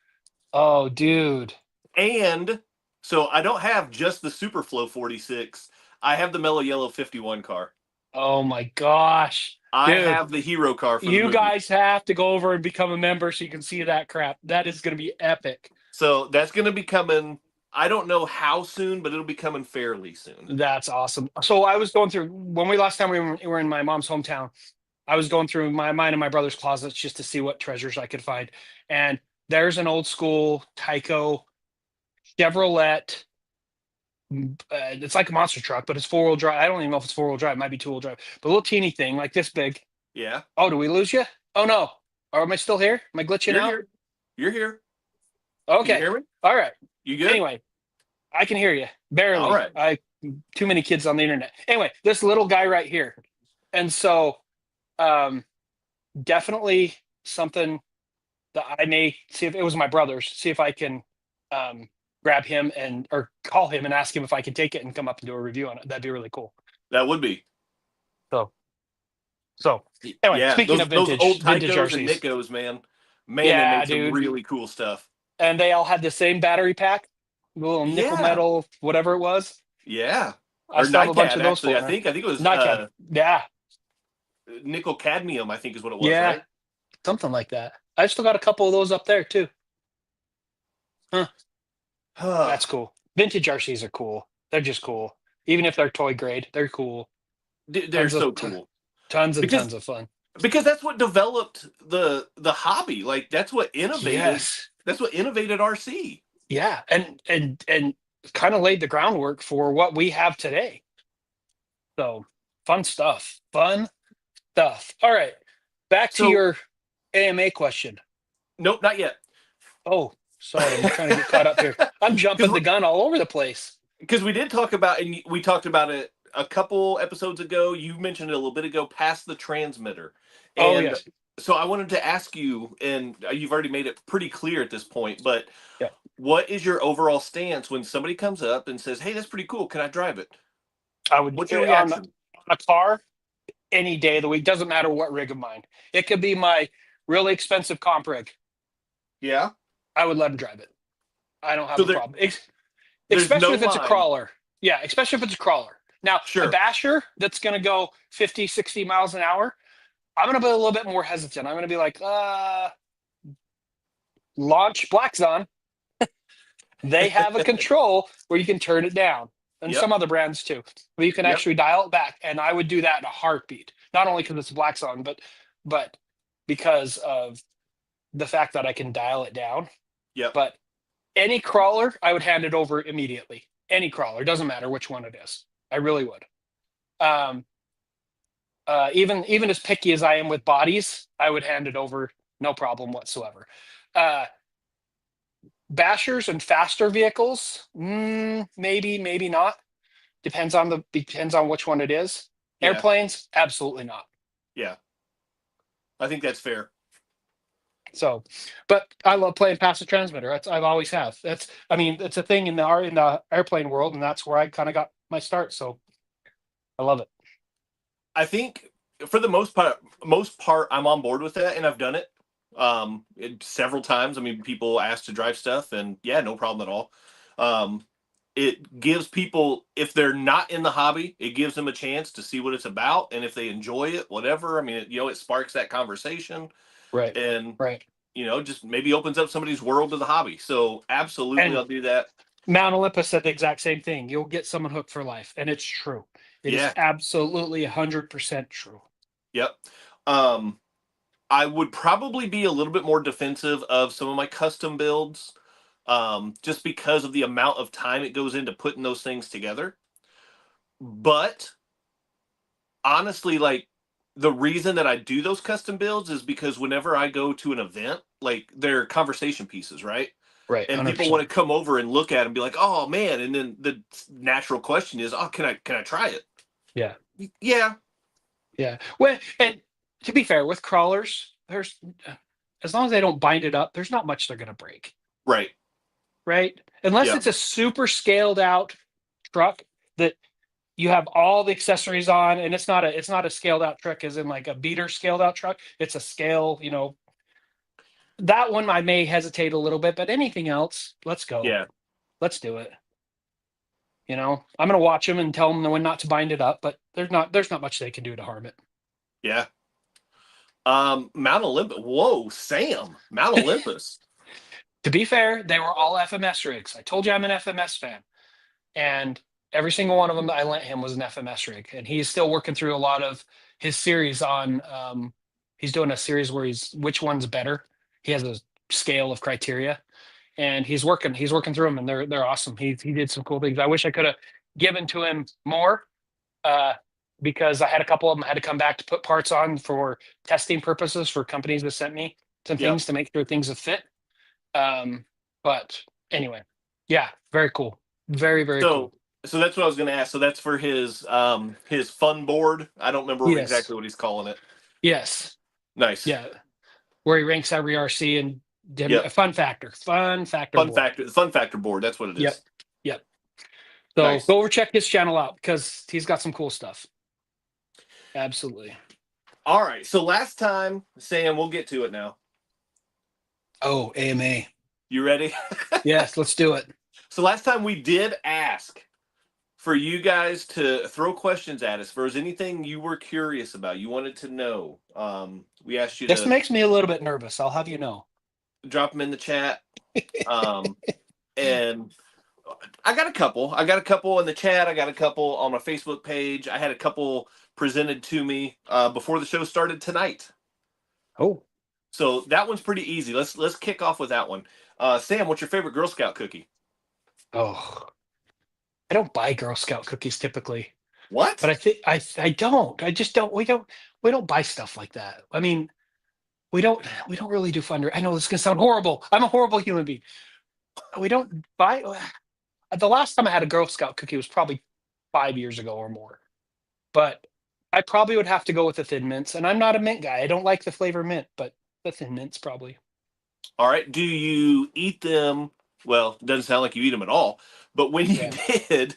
Oh, dude. And so I don't have just the Superflow 46. I have the Mellow Yellow 51 car. Oh my gosh, I dude. have the hero car for the You movie. guys have to go over and become a member so you can see that crap. That is going to be epic. So that's going to be coming. I don't know how soon, but it'll be coming fairly soon. That's awesome. So I was going through when we last time we were in my mom's hometown. I was going through mine and my brother's closets just to see what treasures I could find. And there's an old school Tyco Chevrolet. It's like a monster truck, but it's 4-wheel drive. I don't even know if it's 4-wheel drive. It might be 2-wheel drive. But a little teeny thing like this big. Yeah, Oh, do we lose you? Oh no. Or am I still here? Am I glitching you're out? here. You're here. Can you Okay. hear me? All right. You good? Anyway, I can hear you All barely. right. I too many kids on the internet. Anyway, this little guy right here. And so um definitely something that I may see if it was my brother's, see if I can um, grab him and or call him and ask him if I can take it and come up and do a review on it. That'd be really cool. That would be. So, so anyway, Yeah, speaking of those old vintage Tychos and RCs, Nikos, man. Man, they yeah, make some dude, really cool stuff. and they all had the same battery pack, little nickel Yeah, metal, whatever it was. yeah. I Or still have a bunch NiCad, of those actually. I floating around. think. I think it was NiCad, yeah, nickel cadmium. I think is what it was, yeah, right? something like that. I still got a couple of those up there too. Huh, that's cool. Vintage RCs are cool. They're just cool. Even if they're toy grade, they're cool. They're Tons of so cool tons and because tons of fun. that's what developed the hobby. Like that's what innovated. Yes. That's what innovated RC. Yeah. And kind of laid the groundwork for what we have today. So fun stuff. Fun stuff. All right. Back to So your AMA question. nope, not yet. Oh, sorry. I'm trying to get caught up here. I'm jumping the gun all over the place. Because we did talk about, and we talked about it a couple episodes ago. You mentioned it a little bit ago, past the transmitter. Oh, And yes. so I wanted to ask you, and you've already made it pretty clear at this point, but Yeah. what is your overall stance when somebody comes up and says, "Hey, that's pretty cool. Can I drive it?" I would What's your on reaction? a car any day of the week. Doesn't matter what rig of mine. It could be my really expensive comp rig. Yeah. I would let him drive it. I don't have So a problem. there's no Especially if it's a line. crawler. Yeah, especially if it's a crawler. Now, a Sure. basher that's going to go 50, 60 miles an hour, I'm going to be a little bit more hesitant. I'm going to be like, launch Black Zon. They have a control where you can turn it down, and Yep. some other brands too, where you can Yep. actually dial it back. And I would do that in a heartbeat, not only because it's a Black Zon, but because of the fact that I can dial it down. Yep. But any crawler, I would hand it over immediately. Any crawler, doesn't matter which one it is. I really would. Um, even as picky as I am with bodies, I would hand it over, no problem whatsoever. Uh, Bashers and faster vehicles, maybe, maybe not. Depends on which one it is. Yeah. Airplanes, absolutely not. Yeah. I think that's fair. So, but I love playing passive transmitter. I've always have. I mean, it's a thing in the airplane world, and that's where I kind of got my start. So I love it. I think for the most part, I'm on board with that, and I've done it several times. I mean, people ask to drive stuff, and yeah, no problem at all. Um, it gives people, if they're not in the hobby, it gives them a chance to see what it's about, and if they enjoy it, whatever. I mean, it sparks that conversation, Right, and right. just maybe opens up somebody's world to the hobby. So absolutely, And I'll do that. Mount Olympus said the exact same thing. You'll get someone hooked for life, and it's true. It is Yeah. absolutely 100% true. Yep. Um, I would probably be a little bit more defensive of some of my custom builds, just because of the amount of time it goes into putting those things together. But honestly, like the reason that I do those custom builds is because whenever I go to an event, like they're conversation pieces, right? Right, And people want 100%. to come over and look at them and be like, "Oh man!" And then the natural question is, "Oh, can I try it?" Yeah. Yeah, Yeah. Well, and to be fair, with crawlers, there's as long as they don't bind it up, there's not much they're going to break, right. right? Unless Yeah, it's a super scaled out truck that you have all the accessories on, and it's not a scaled out truck as in like a beater scaled out truck. It's a scale, that one I may hesitate a little bit, but anything else, let's go. yeah, Let's do it. I'm going to watch them and tell them when not to bind it up, but there's not much they can do to harm it. yeah. Mount Olympus. Whoa, Sam, Mount Olympus. To be fair, they were all FMS rigs. I told you I'm an FMS fan, and every single one of them that I lent him was an FMS rig, and he's still working through a lot of his series on. He's doing a series where he's which one's better. He has a scale of criteria, and he's working through them, and they're awesome. He did some cool things. I wish I could have given to him more, uh, because I had a couple of them I had to come back to put parts on for testing purposes for companies that sent me some Yep. things to make sure things have fit. Um, but anyway, yeah, very cool. Very, very So cool. so that's what I was going to ask. So that's for his fun board. I don't remember Yes. exactly what he's calling it. Yes. Nice. Yeah. Where he ranks every RC and Yep. a fun factor board. Fun factor board. That's what it Yep. is. Yep. So Nice. go over check his channel out because he's got some cool stuff. Absolutely. All right. So last time, Sam, we'll get to it now. Oh, AMA. You ready? Yes, let's do it. So last time we did ask for you guys to throw questions at us. If there's anything you were curious about, you wanted to know, we asked you This to makes me a little bit nervous. I'll have you know. drop them in the chat. Um, and I got a couple. I got a couple in the chat. I got a couple on my Facebook page. I had a couple presented to me before the show started tonight. Oh, So that one's pretty easy. Let's kick off with that one. Sam, what's your favorite Girl Scout cookie? oh. I don't buy Girl Scout cookies typically, What? but I think I don't. I just don't. We don't buy stuff like that. I mean, we don't really do fund. I know this is gonna sound horrible. I'm a horrible human being. We don't buy. The last time I had a Girl Scout cookie was probably 5 years ago or more. But I probably would have to go with the Thin Mints, and I'm not a mint guy. I don't like the flavor mint, but the Thin Mints probably. All right. Do you eat them? Well, it doesn't sound like you eat them at all. But when you Yeah, did,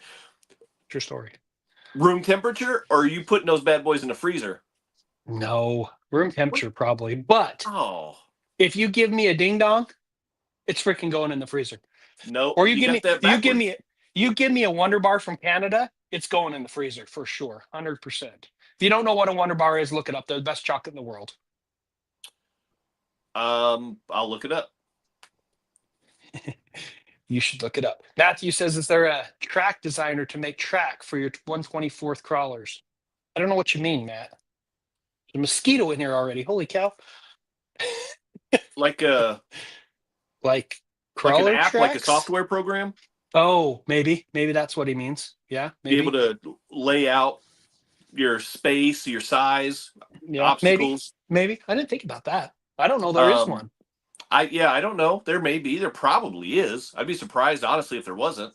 true story. room temperature, or are you putting those bad boys in the freezer? No, room What? temperature probably. But Oh, if you give me a ding dong, it's freaking going in the freezer. no, Or you you give got me that you give backwards. me you give me a Wonder Bar from Canada, it's going in the freezer for sure, 100%. If you don't know what a Wonder Bar is, look it up. They're the best chocolate in the world. I'll look it up. You should look it up. Matthew says, "Is there a track designer to make track for your 124th crawlers?" I don't know what you mean, Matt. There's a mosquito in here already. Holy cow! Like a Like like an crawler app, like a tracks? software program. Oh, maybe that's what he means. Yeah, Be able maybe. to lay out your space, your size, Yeah, maybe. obstacles. Maybe. I didn't think about that. I don't know there is Um, one. I don't know. There may be. There probably is. I'd be surprised, honestly, if there wasn't.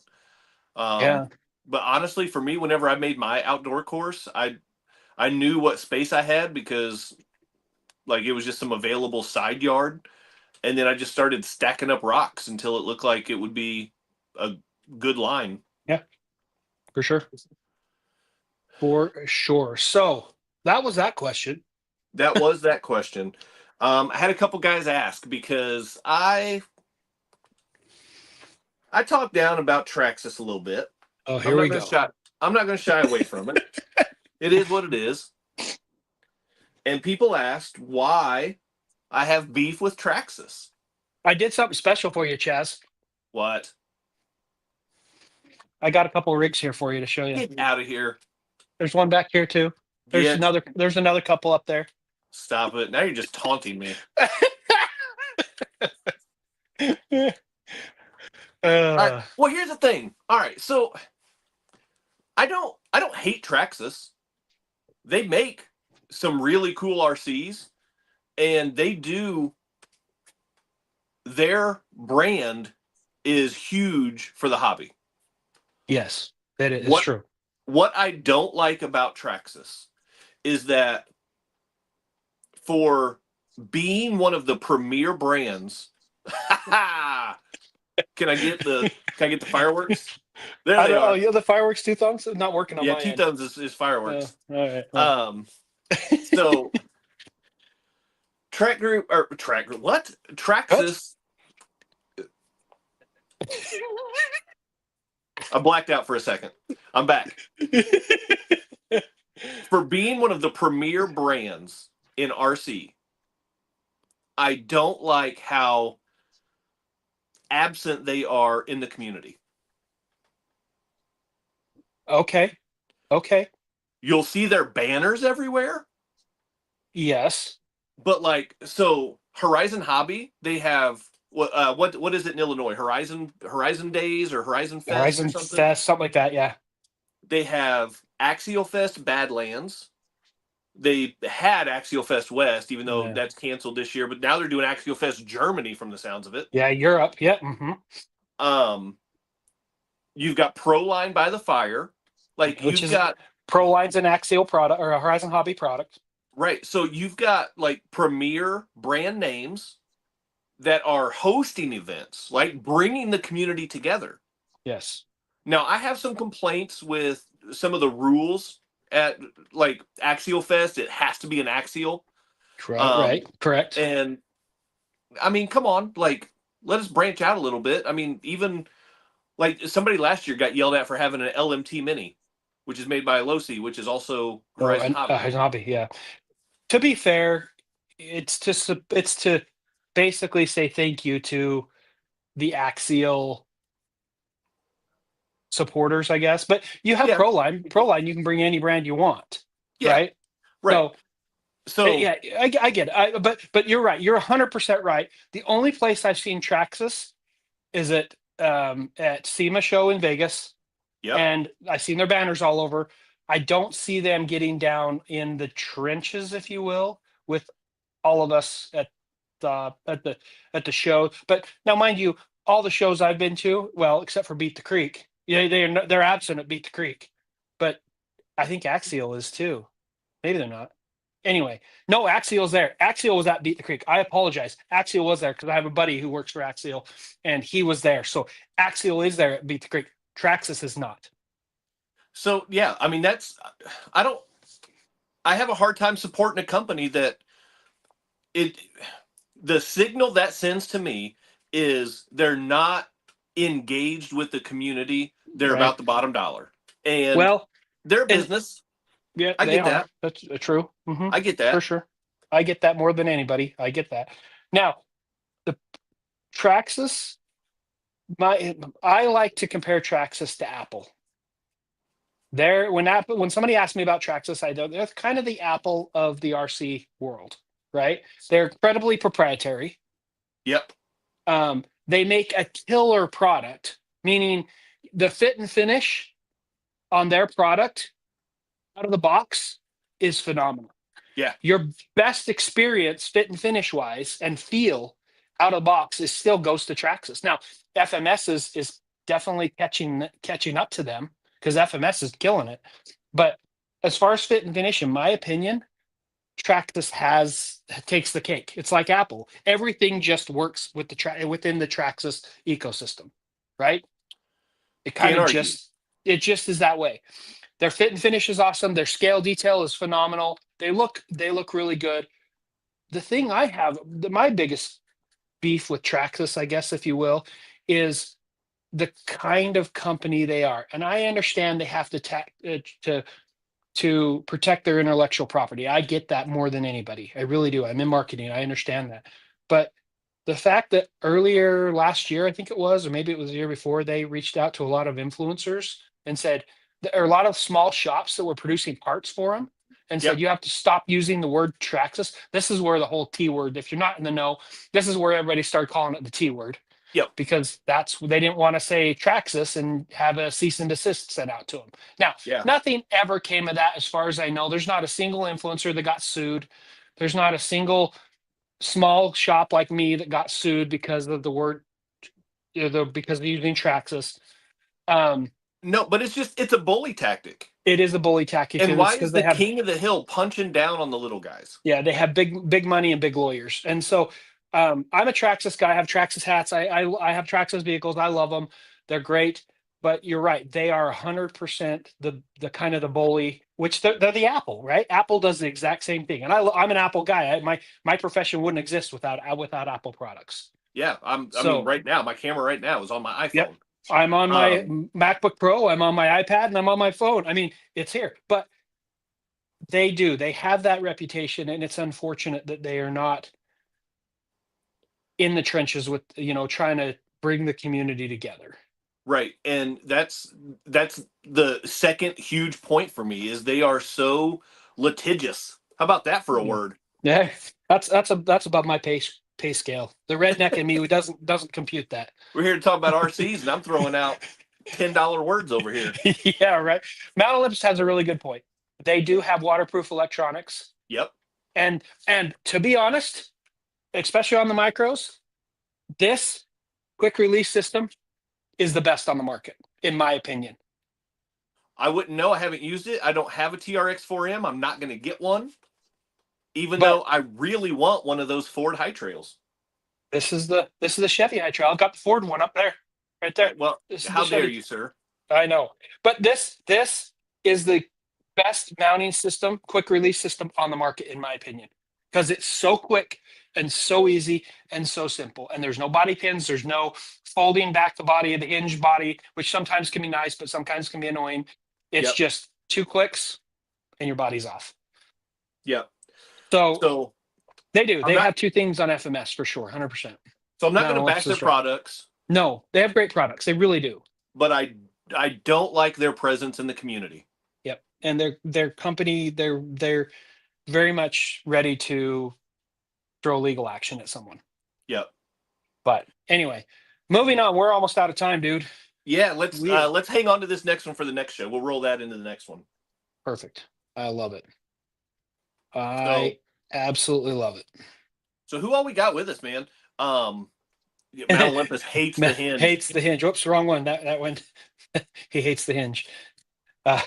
Um, Yeah. but honestly, for me, whenever I made my outdoor course, I knew what space I had because like it was just some available side yard, and then I just started stacking up rocks until it looked like it would be a good line. Yeah, for sure. For sure. So that was that question. That was that question. I had a couple guys ask because I talked down about Traxxas a little bit. Oh, I'm here not we going to go. shy. I'm not going to shy away from it. It is what it is. And people asked why I have beef with Traxxas. I did something special for you, Chaz. What? I got a couple of rigs here for you to show you. Get out of here. There's one back here too. There's Get another. There's another couple up there. Stop it. Now you're just taunting me. All right. uh, Well, here's the thing. All right. So I don't hate Traxxas. They make some really cool RCs, and they do their brand is huge for the hobby. yes, it's What true. what I don't like about Traxxas is that for being one of the premier brands, can I get the fireworks? There I they don't. Oh, are. you have the fireworks two thumbs not working on Yeah, my two end. thumbs is fireworks. All right. Well. So track group, what? What? Traxxas. I blacked out for a second. I'm back. For being one of the premier brands in RC, I don't like how absent they are in the community. Okay. Okay. You'll see their banners everywhere, Yes. but like so Horizon Hobby, they have what is it in Illinois? Horizon Days or Horizon Fest or Horizon something? Fest, something like that. Yeah. They have Axial Fest Badlands. They had Axial Fest West, even though Yeah. that's canceled this year, but now they're doing Axial Fest Germany from the sounds of it. Yeah. Europe. Yeah. Mm-hmm. Um, you've got Proline by the Fire. Like Which you've is got ProLine's an Axial product or a Horizon Hobby product. right. So you've got like premier brand names that are hosting events, like bringing the community together. Yes. Now, I have some complaints with some of the rules at like Axial Fest. It has to be an Axial. Um, Right. Correct. and I mean, come on, like let us branch out a little bit. I mean, even like somebody last year got yelled at for having an LMT Mini, which is made by Losi, which is also Oh, Horizon and Hobby. Horizon Hobby. Yeah. To be fair, it's to basically say thank you to the Axial supporters, I guess. But you have Yeah, ProLine. ProLine, you can bring any brand you want, yeah, right? right. So So yeah, I get it. But you're right. You're 100% right. The only place I've seen Traxxas is at SEMA show in Vegas, yep. and I've seen their banners all over. I don't see them getting down in the trenches, if you will, with all of us the at the at the show. But now, mind you, all the shows I've been to, well, except for Beat the Creek, yeah, they're absent at Beat the Creek, but I think Axial is too. Maybe they're not. Anyway, no, Axial's there. Axial was at Beat the Creek. I apologize. Axial was there because I have a buddy who works for Axial, and he was there. So Axial is there at Beat the Creek. Traxxas is not. So yeah, I mean that's I don't I have a hard time supporting a company that it the signal that sends to me is they're not engaged with the community. They're Right. about the bottom dollar. And Well, they're a and business. yeah, I they get are. that. That's true. I get For that. sure. I get that more than anybody. I get that. Now, the Traxxas, I like to compare Traxxas to Apple. When somebody asks me about Traxxas, I know they're kind of the Apple of the RC world, right? They're incredibly proprietary. Yep. They make a killer product, meaning the fit and finish on their product out of the box is phenomenal. Yeah. Your best experience, fit and finish wise, and feel out of the box is still goes to Traxxas. Now, FMS is definitely catching up to them because FMS is killing it. But as far as fit and finish, in my opinion, Traxxas takes the cake. It's like Apple. Everything just works with within the Traxxas ecosystem, right? It kind Can't of argue. just is that way. Their fit and finish is awesome. Their scale detail is phenomenal. They look really good. The thing I have, my biggest beef with Traxxas, I guess, if you will, is the kind of company they are. And I understand they have to protect their intellectual property. I get that more than anybody. I really do. I'm in marketing. I understand that. But the fact that earlier last year, I think it was, or maybe it was the year before, they reached out to a lot of influencers and said, there are a lot of small shops that were producing parts for them and said, Yep. you have to stop using the word Traxxas. This is where the whole T word, if you're not in the know, this is where everybody started calling it the T word Yep. because they didn't want to say Traxxas and have a cease and desist sent out to them. Now, Yeah. nothing ever came of that as far as I know. There's not a single influencer that got sued. There's not a single small shop like me that got sued because of the word, because of using Traxxas. Um, No, but it's a bully tactic. it is a bully tactic, And and why it's is because the they have, king of the hill punching down on the little guys? yeah, they have big money and big lawyers. And so I'm a Traxxas guy. I have Traxxas hats. I have Traxxas vehicles. I love them. They're great. But you're right. They are 100% the kind of the bully, which they're the Apple, right? Apple does the exact same thing. And I'm an Apple guy. My profession wouldn't exist without Apple products. Yeah, I mean, So right now, my camera right now is on my yep, iPhone. I'm on my Um, MacBook Pro. I'm on my iPad, and I'm on my phone. I mean, it's here. But they have that reputation, and it's unfortunate that they are not in the trenches with trying to bring the community together. right, and that's the second huge point for me is they are so litigious. How about that for a Yeah, word? yeah, that's above my pay scale. The redneck in me who doesn't compute that. We're here to talk about RCs, and I'm throwing out $10 words over here. Yeah, right. Mount Olympus has a really good point. They do have waterproof electronics, Yep, and to be honest, especially on the micros, this quick release system is the best on the market, in my opinion. I wouldn't know. I haven't used it. I don't have a TRX4M. I'm not going to get one, even But though I really want one of those Ford High Trails. this is the Chevy High Trail. I've got the Ford one up there, right there. Well, This is the how dare Chevy. you, sir? I know, but this is the best mounting system, quick release system on the market, in my opinion, because it's so quick and so easy and so simple. And there's no body pins. There's no folding back the body of the hinge body, which sometimes can be nice, but sometimes can be annoying. It's Yep, just 2 clicks and your body's off. yep. So So they do. I'm They not. have two things on FMS for sure, 100%. So I'm not going Mount to bash Olympus their is right. products, No, they have great products. They really do. but I don't like their presence in the community. Yep. And their company, they're very much ready to throw legal action at someone. Yep. But anyway, moving on. We're almost out of time, dude. Yeah, We let's hang on to this next one for the next show. We'll roll that into the next one. perfect. I love it. So I absolutely love it. so who all we got with us, man? Yeah, Mount Olympus hates the hinge. Hates the hinge. Whoops, wrong one. That one. He hates the hinge. Uh,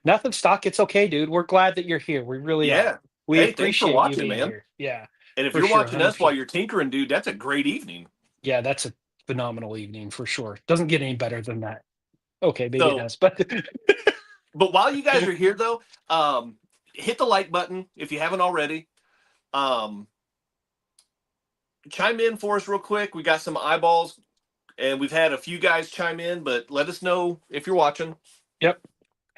nothing stock. It's okay, dude. We're glad that you're here. We really Yeah. are. We Hey, thanks for appreciate you watching, being man. here. Yeah, And if for you're sure. watching us while 100%. you're tinkering, dude, that's a great evening. Yeah, that's a phenomenal evening for sure. Doesn't get any better than that. Okay, maybe it So, does, but but while you guys are here, though, hit the like button if you haven't already. Um, chime in for us real quick. We got some eyeballs, and we've had a few guys chime in, but let us know if you're watching. yep.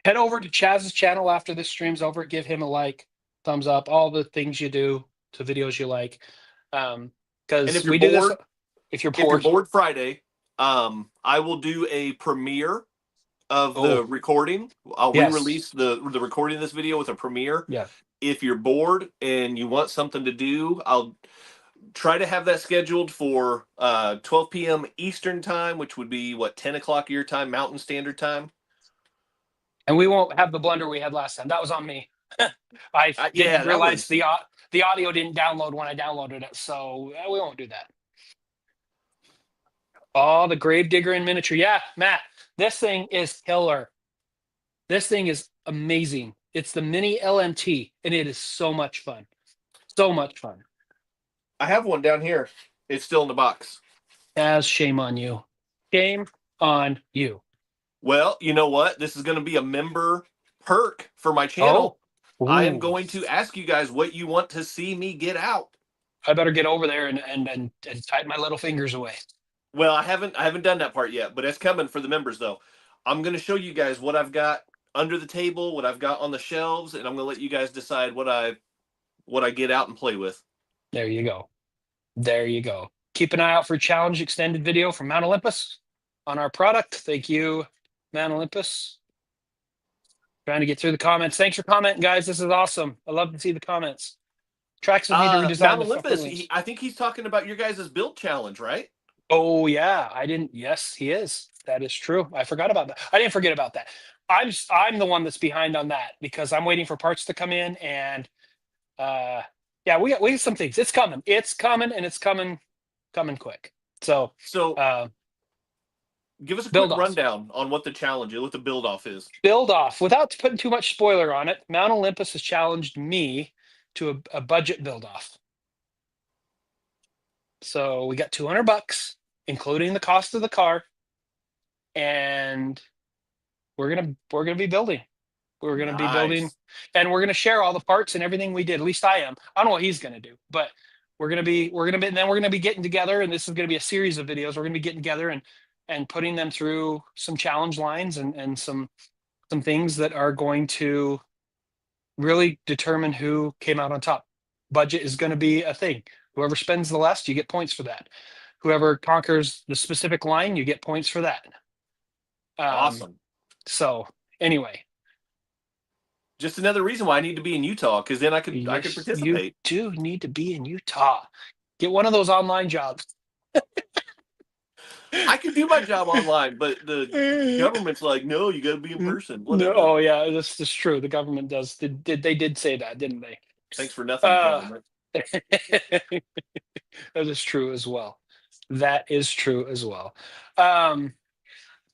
Head over to Chaz's channel after this stream's over. Give him a like, thumbs up, all the things you do to videos you like. And Because if you're we do this bored, if you're if you're bored. bored Friday, I will do a premiere of the Oh, recording. I'll yes. re-release the recording of this video with a premiere. Yeah. If you're bored and you want something to do, I'll try to have that scheduled for 12 p.m. Eastern time, which would be what 10 o'clock your time, Mountain Standard Time. And we won't have the blunder we had last time. That was on me. I Yeah, didn't that realize was. the audio didn't download when I downloaded it, so we won't do that. Oh, the Gravedigger in miniature. Yeah, Matt, this thing is killer. This thing is amazing. It's the mini LMT, and it is so much fun. So much fun. I have one down here. It's still in the box. As shame on you. Shame on you. Well, you know what? This is going to be a member perk for my Oh, channel. I am ooh. going to ask you guys what you want to see me get out. I better get over there and type my little fingers away. Well, I haven't done that part yet, but it's coming for the members though. I'm going to show you guys what I've got under the table, what I've got on the shelves, and I'm going to let you guys decide what I get out and play with. There you go. There you go. Keep an eye out for challenge extended video from Mount Olympus on our product. Thank you, Mount Olympus. Trying to get through the comments. Thanks for commenting, guys. This is awesome. I love to see the comments. Traxxas need to redesign Mount the fucking Olympus. links. I think he's talking about your guys' build challenge, right? Oh yeah, I didn't. Yes, he is. That is true. I forgot about that. I didn't forget about that. I'm the one that's behind on that because I'm waiting for parts to come in, and yeah, we got some things. It's coming. It's coming, and it's coming quick. So So uh, give us a quick build off. rundown on what the challenge is, what the build off is. Build off without putting too much spoiler on it. Mount Olympus has challenged me to a budget build off. So we got $200, including the cost of the car, and we're gonna be building. We're gonna be building, Nice. and we're gonna share all the parts and everything we did. At least I am. I don't know what he's gonna do, but and then we're gonna be getting together, and this is gonna be a series of videos. We're gonna be getting together and putting them through some challenge lines and some things that are going to really determine who came out on top. Budget is going to be a thing. Whoever spends the less, you get points for that. Whoever conquers the specific line, you get points for that. Awesome. So anyway, Just another reason why I need to be in Utah, because then I could yes, you participate. do need to be in Utah. Get one of those online jobs. I could do my job online, but the government's like, no, you got to be in person. Whatever. No, oh yeah, this is true. The government does. They did say that, didn't they? Thanks for nothing, government. That is true as well. That is true as well.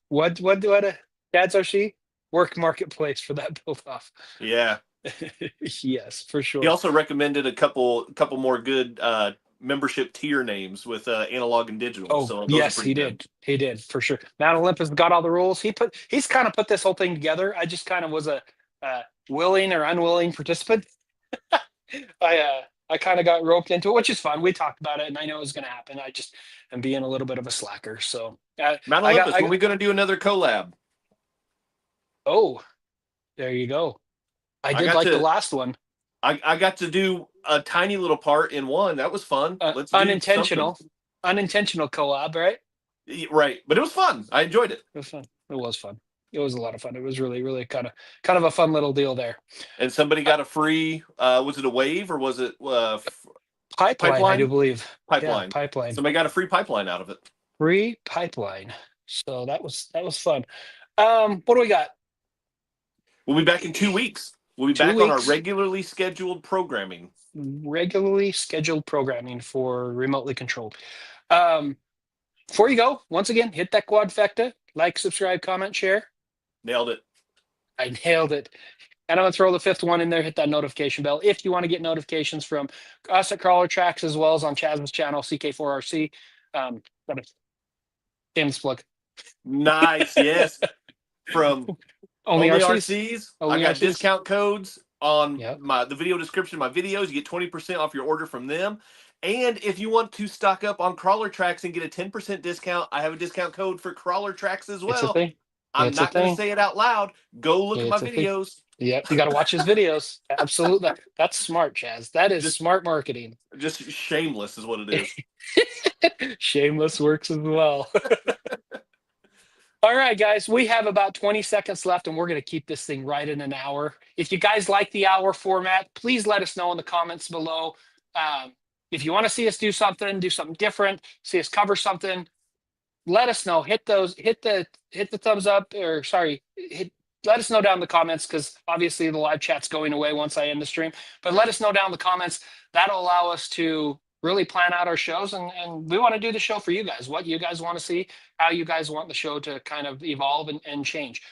What Dad's RC work marketplace for that build off. Yeah. Yes, for sure. He also recommended a couple more good membership tier names with analog and digital. Oh, so yes, he did. He did for sure. Mount Olympus got all the rules. He's kind of put this whole thing together. I just kind of was a willing or unwilling participant. I kind of got roped into it, which is fun. We talked about it, and I know it was going to happen. I just am being a little bit of a slacker. So Mount Olympus, when are we going to do another collab? Oh, there you go. I did like the last one. I got to do a tiny little part in one. That was fun. Let's do unintentional collab, right? Right, but it was fun. I enjoyed it. It was fun. It was fun. It was a lot of fun. It was really, really kind of a fun little deal there. And somebody got a free. Was it a wave or was it pipeline? I do believe pipeline. Yeah, pipeline. Somebody got a free pipeline out of it. Free pipeline. So that was fun. What do we got? We'll be back in 2 weeks. We'll be back on our regularly scheduled programming. Regularly scheduled programming for remotely controlled. Before you go, once again, hit that quadfecta. Like, subscribe, comment, share. Nailed it. I nailed it. And I'm going to throw the fifth one in there. Hit that notification bell if you want to get notifications from us at Crawler Tracks as well as on Chaz's channel, CK4RC. James plug. Nice. Yes. From Only RCs. I got discount codes on the video description of my videos. You get 20% off your order from them. And if you want to stock up on Crawler Tracks and get a 10% discount, I have a discount code for Crawler Tracks as well. It's a thing. I'm not going to say it out loud. Go look at my videos. Yep, you got to watch his videos. Absolutely. That's smart, Chaz. That is smart marketing. Just shameless is what it is. Shameless works as well. All right, guys, we have about 20 seconds left, and we're going to keep this thing right in an hour. If you guys like the hour format, please let us know in the comments below. If you want to see us do something different, see us cover something, let us know. Hit the thumbs up, or sorry, let us know down in the comments, because obviously the live chat's going away once I end the stream. But let us know down in the comments. That'll allow us to really plan out our shows, and we want to do the show for you guys. What you guys want to see, how you guys want the show to kind of evolve and change.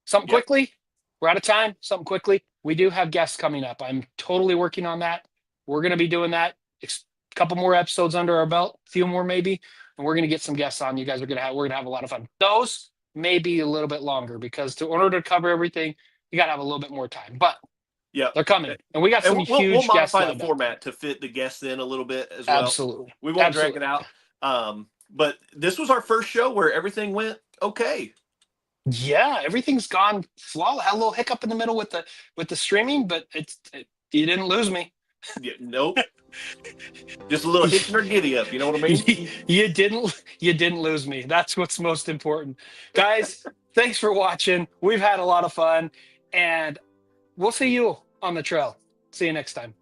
Something quickly, we're out of time. Something quickly, we do have guests coming up. I'm totally working on that. We're going to be doing that. A couple more episodes under our belt, a few more maybe, and we're going to get some guests on. You guys we're going to have a lot of fun. Those may be a little bit longer, because in order to cover everything, you got to have a little bit more time. But yeah, they're coming, and we got some huge we'll guests. Modify the format to fit the guests in a little bit as well. Absolutely, we won't drag it out. But this was our first show where everything went okay. Yeah, everything's gone flawless. Had a little hiccup in the middle with the streaming, but you didn't lose me. Yeah, nope. Just a little hitch or giddy up. You know what I mean? You didn't lose me. That's what's most important, guys. Thanks for watching. We've had a lot of fun, and we'll see you on the trail. See you next time.